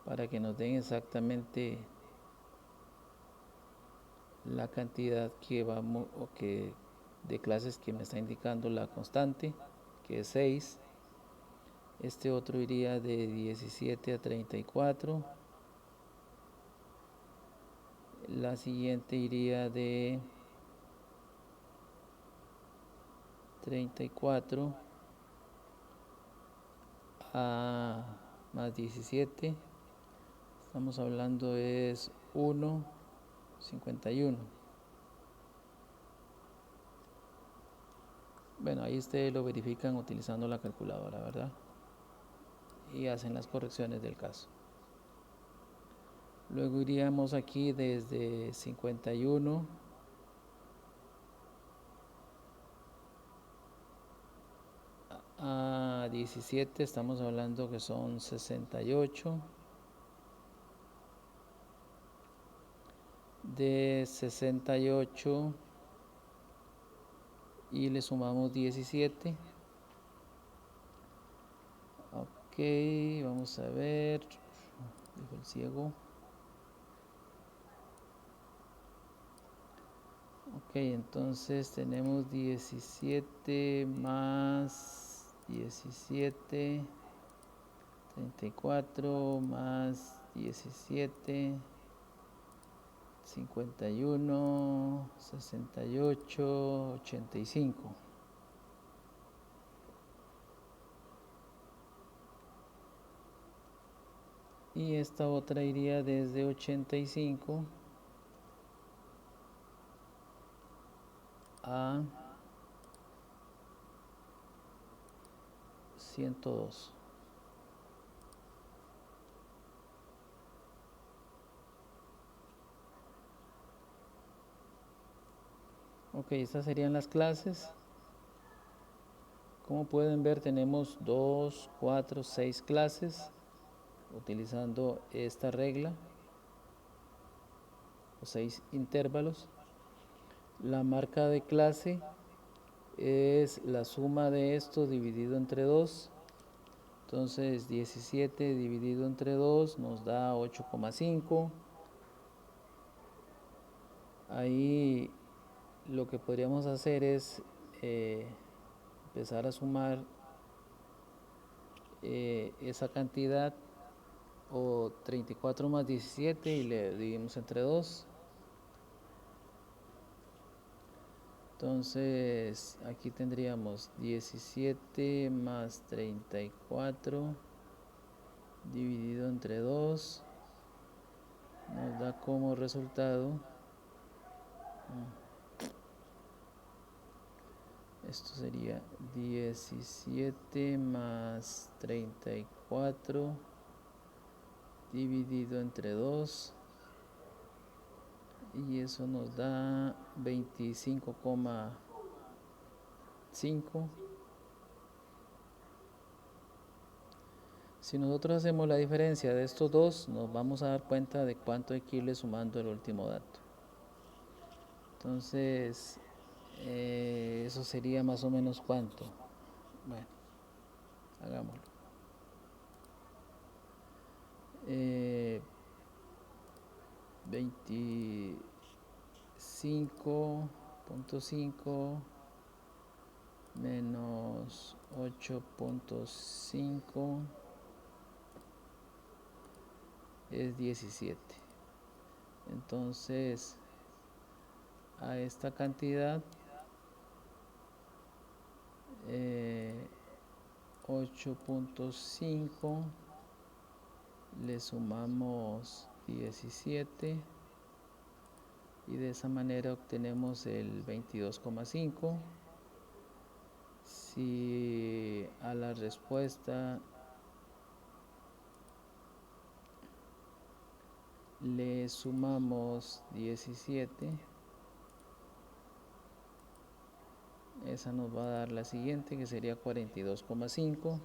para que nos den exactamente la cantidad que vamos o que de clases que me está indicando la constante, que es 6. Este otro iría de 17 a 34. La siguiente iría de 34 a más 17. Estamos hablando es 1,51. Bueno, ahí ustedes lo verifican utilizando la calculadora, ¿verdad? Y hacen las correcciones del caso. Luego iríamos aquí desde 51 a 17, estamos hablando que son 68. De 68 y le sumamos 17. Ok, vamos a ver, dijo el ciego. Ok, entonces tenemos 17 más 17, 34 más 17, 51, 68, 85. Y esta otra iría desde 85 a 102. Ok, estas serían las clases. Como pueden ver, tenemos 2, 4, 6 clases utilizando esta regla, o 6 intervalos. La marca de clase es la suma de esto dividido entre 2. Entonces 17 dividido entre 2 nos da 8,5. Ahí lo que podríamos hacer es empezar a sumar esa cantidad, o 34 más 17, y le dividimos entre 2. Entonces aquí tendríamos 17 más 34 dividido entre 2 nos da como resultado, esto sería 17 más 34 dividido entre 2, y eso nos da 25,5. Si nosotros hacemos la diferencia de estos dos, nos vamos a dar cuenta de cuánto hay que irle sumando el último dato. Entonces, eso sería más o menos cuánto. Bueno, hagámoslo. 25.5 menos 8.5 es 17. Entonces, a esta cantidad 8.5 le sumamos 17 y de esa manera obtenemos el 22,5. Si a la respuesta le sumamos 17, esa nos va a dar la siguiente, que sería 42,5.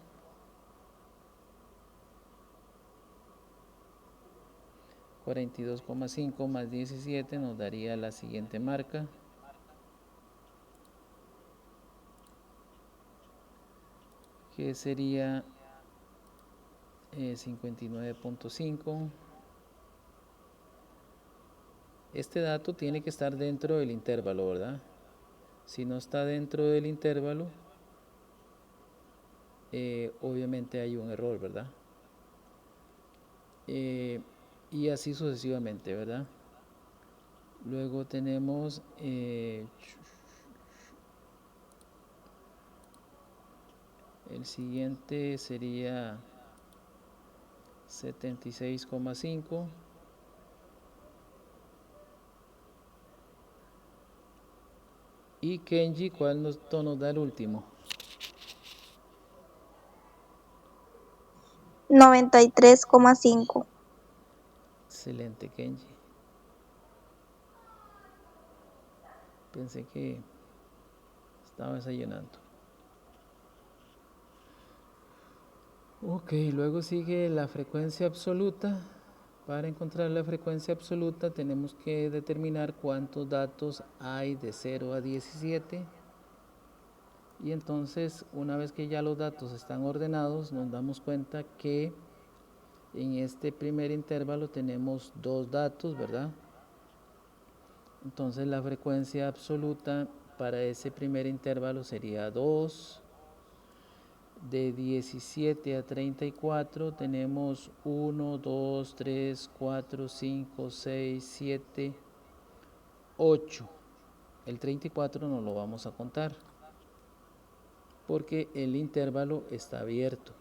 42,5 más 17 nos daría la siguiente marca, que sería 59.5. Este dato tiene que estar dentro del intervalo, ¿verdad? Si no está dentro del intervalo, obviamente hay un error, ¿verdad? Y así sucesivamente, ¿verdad? Luego tenemos el siguiente sería 76,5. Y Kenji, ¿cuál nos da el último? 93,5. Excelente, Kenji. Pensé que estaba desayunando. Ok, luego sigue la frecuencia absoluta. Para encontrar la frecuencia absoluta tenemos que determinar cuántos datos hay de 0 a 17. Y entonces, una vez que ya los datos están ordenados, nos damos cuenta que en este primer intervalo tenemos 2 datos, ¿verdad? Entonces la frecuencia absoluta para ese primer intervalo sería 2. De 17 a 34 tenemos 1, 2, 3, 4, 5, 6, 7, 8. El 34 no lo vamos a contar porque el intervalo está abierto.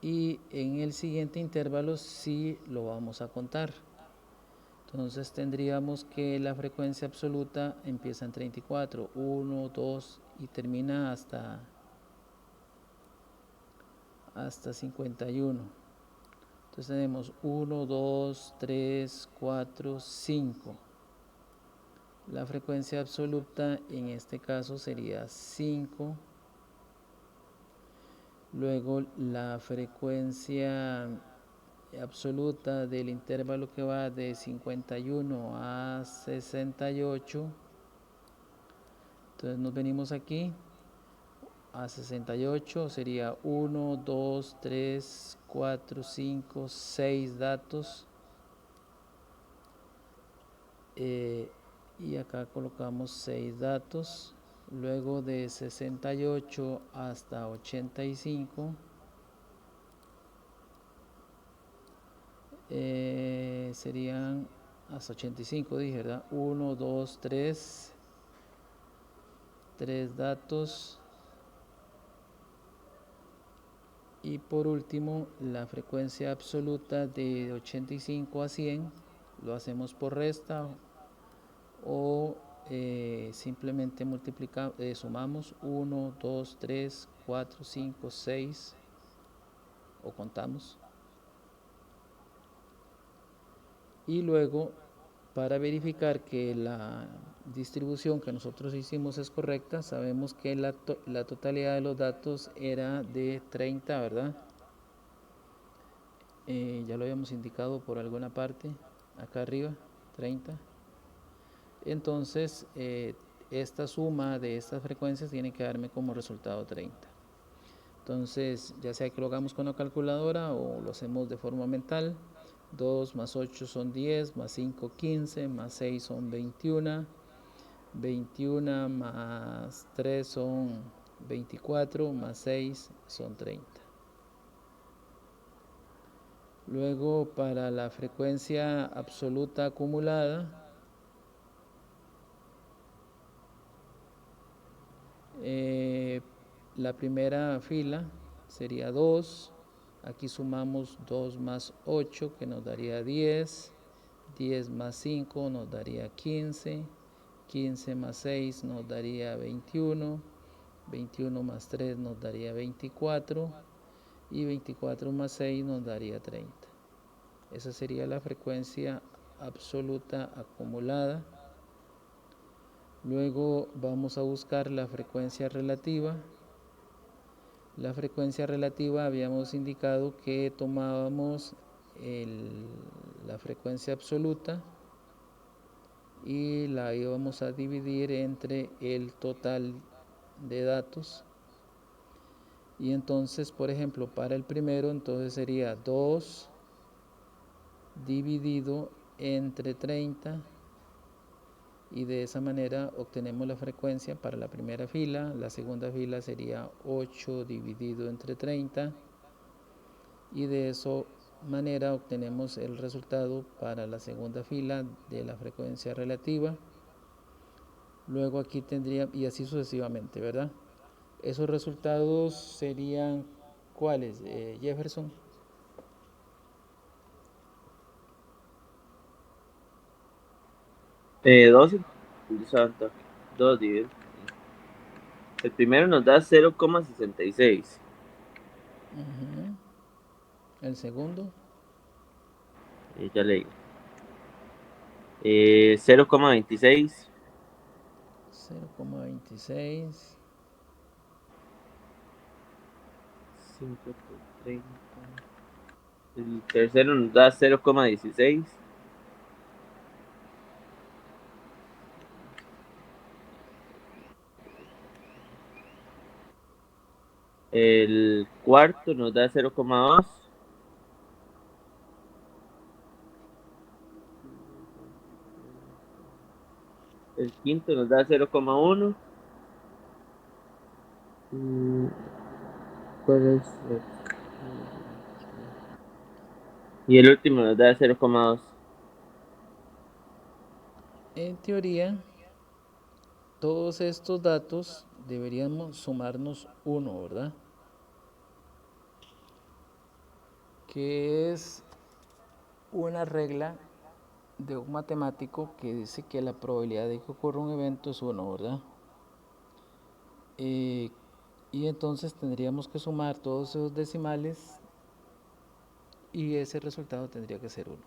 Y en el siguiente intervalo sí lo vamos a contar. Entonces tendríamos que la frecuencia absoluta empieza en 34, 1, 2 y termina hasta 51. Entonces tenemos 1, 2, 3, 4, 5. La frecuencia absoluta en este caso sería 5. Luego la frecuencia absoluta del intervalo que va de 51 a 68. Entonces nos venimos aquí a 68, sería 1, 2, 3, 4, 5, 6 datos. Y acá colocamos 6 datos. Luego de 68 hasta 85 serían hasta 85, dije, ¿verdad? 1, 2, 3 datos. Y por último, la frecuencia absoluta de 85 a 100 lo hacemos por resta o simplemente sumamos 1, 2, 3, 4, 5, 6 o contamos. Y luego, para verificar que la distribución que nosotros hicimos es correcta, sabemos que la totalidad de los datos era de 30, ¿verdad? Ya lo habíamos indicado por alguna parte, acá arriba, 30. Entonces, esta suma de estas frecuencias tiene que darme como resultado 30. Entonces, ya sea que lo hagamos con la calculadora o lo hacemos de forma mental, 2 más 8 son 10, más 5, 15, más 6 son 21, 21 más 3 son 24, más 6 son 30. Luego, para la frecuencia absoluta acumulada, la primera fila sería 2, aquí sumamos 2 más 8 que nos daría 10, 10 más 5 nos daría 15, 15 más 6 nos daría 21, 21 más 3 nos daría 24 y 24 más 6 nos daría 30. Esa sería la frecuencia absoluta acumulada. Luego vamos a buscar la frecuencia relativa. La frecuencia relativa habíamos indicado que tomábamos la frecuencia absoluta y la íbamos a dividir entre el total de datos. Y entonces, por ejemplo, para el primero, entonces sería 2 dividido entre 30 y de esa manera obtenemos la frecuencia para la primera fila. La segunda fila sería 8 dividido entre 30 y de esa manera obtenemos el resultado para la segunda fila de la frecuencia relativa. Luego aquí tendría, y así sucesivamente, ¿verdad? Esos resultados serían ¿cuáles, Jefferson? Eh, 12, Santa, 2 dividido. El primero nos da 0,66. Uh-huh. El segundo. Ya leí. 0,26. 0,26. 5 por 30. El tercero nos da 0,16. El cuarto nos da 0,2. El quinto nos da 0,1. ¿Cuál es? Y el último nos da 0,2. En teoría, todos estos datos deberíamos sumarnos 1, ¿verdad? Que es una regla de un matemático que dice que la probabilidad de que ocurra un evento es 1, ¿verdad? Y entonces tendríamos que sumar todos esos decimales y ese resultado tendría que ser 1.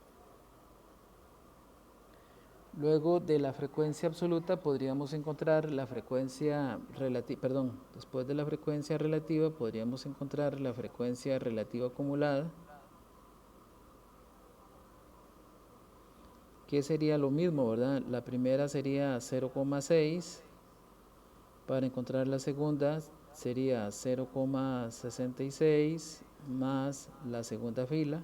Luego de la frecuencia absoluta podríamos encontrar la frecuencia relativa, después de la frecuencia relativa podríamos encontrar la frecuencia relativa acumulada, que sería lo mismo, ¿verdad? La primera sería 0,6, para encontrar la segunda sería 0,66 más la segunda fila,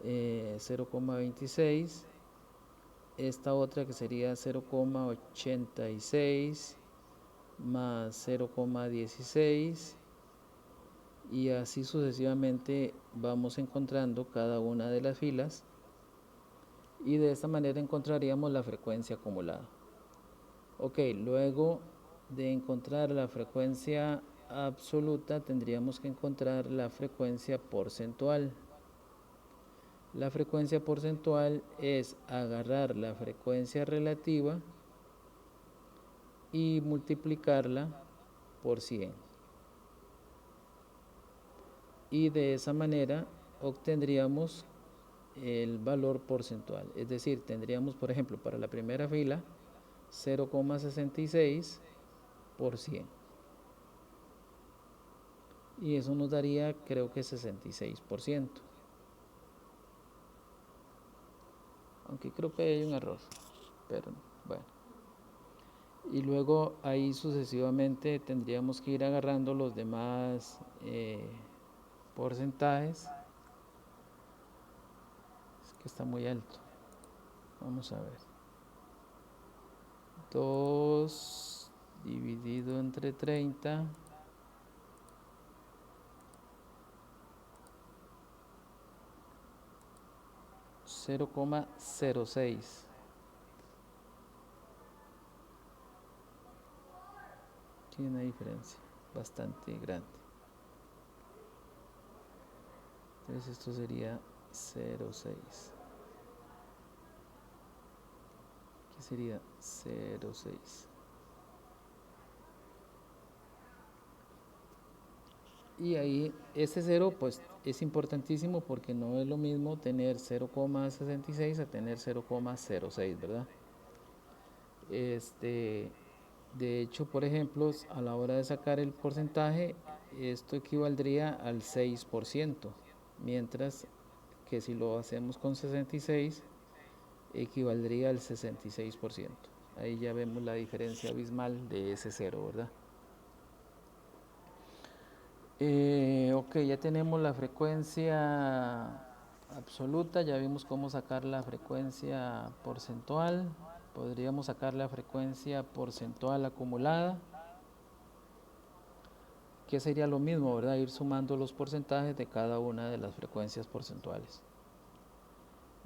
0,26, esta otra que sería 0,86 más 0,16 y así sucesivamente vamos encontrando cada una de las filas y de esta manera encontraríamos la frecuencia acumulada. Ok, luego de encontrar la frecuencia absoluta tendríamos que encontrar la frecuencia porcentual. La frecuencia porcentual es agarrar la frecuencia relativa y multiplicarla por 100. Y de esa manera obtendríamos el valor porcentual. Es decir, tendríamos, por ejemplo, para la primera fila 0,66 por 100. Y eso nos daría, creo que 66%. Aunque creo que hay un error, pero bueno. Y luego ahí sucesivamente tendríamos que ir agarrando los demás porcentajes. Es que está muy alto. Vamos a ver. 2 dividido entre 30. $0,06. Tiene una diferencia bastante grande. Entonces esto sería 0,6. Aquí sería 0,6. Y ahí este 0 pues es importantísimo porque no es lo mismo tener 0,66 a tener 0,06, ¿verdad? De hecho, por ejemplo, a la hora de sacar el porcentaje, esto equivaldría al 6%, mientras que si lo hacemos con 66, equivaldría al 66%. Ahí ya vemos la diferencia abismal de ese 0, ¿verdad? Ok, ya tenemos la frecuencia absoluta, ya vimos cómo sacar la frecuencia porcentual. Podríamos sacar la frecuencia porcentual acumulada, que sería lo mismo, ¿verdad? Ir sumando los porcentajes de cada una de las frecuencias porcentuales.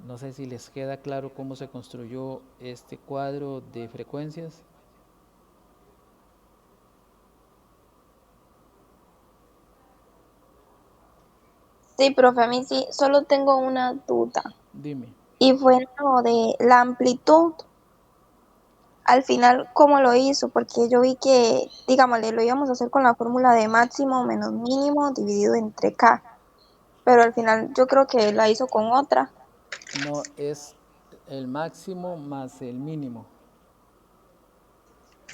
No sé si les queda claro cómo se construyó este cuadro de frecuencias. Sí, profe, a mí sí, solo tengo una duda. Dime. Y fue lo de la amplitud. Al final, ¿cómo lo hizo? Porque yo vi que, digámosle, lo íbamos a hacer con la fórmula de máximo menos mínimo dividido entre K. Pero al final yo creo que la hizo con otra. No, es el máximo más el mínimo.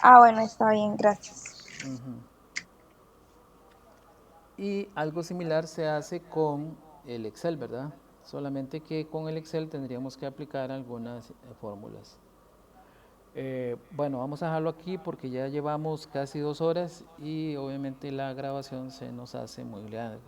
Ah, bueno, está bien, gracias. Y algo similar se hace con el Excel, ¿verdad? Solamente que con el Excel tendríamos que aplicar algunas fórmulas. Bueno, vamos a dejarlo aquí porque ya llevamos casi 2 horas y obviamente la grabación se nos hace muy larga.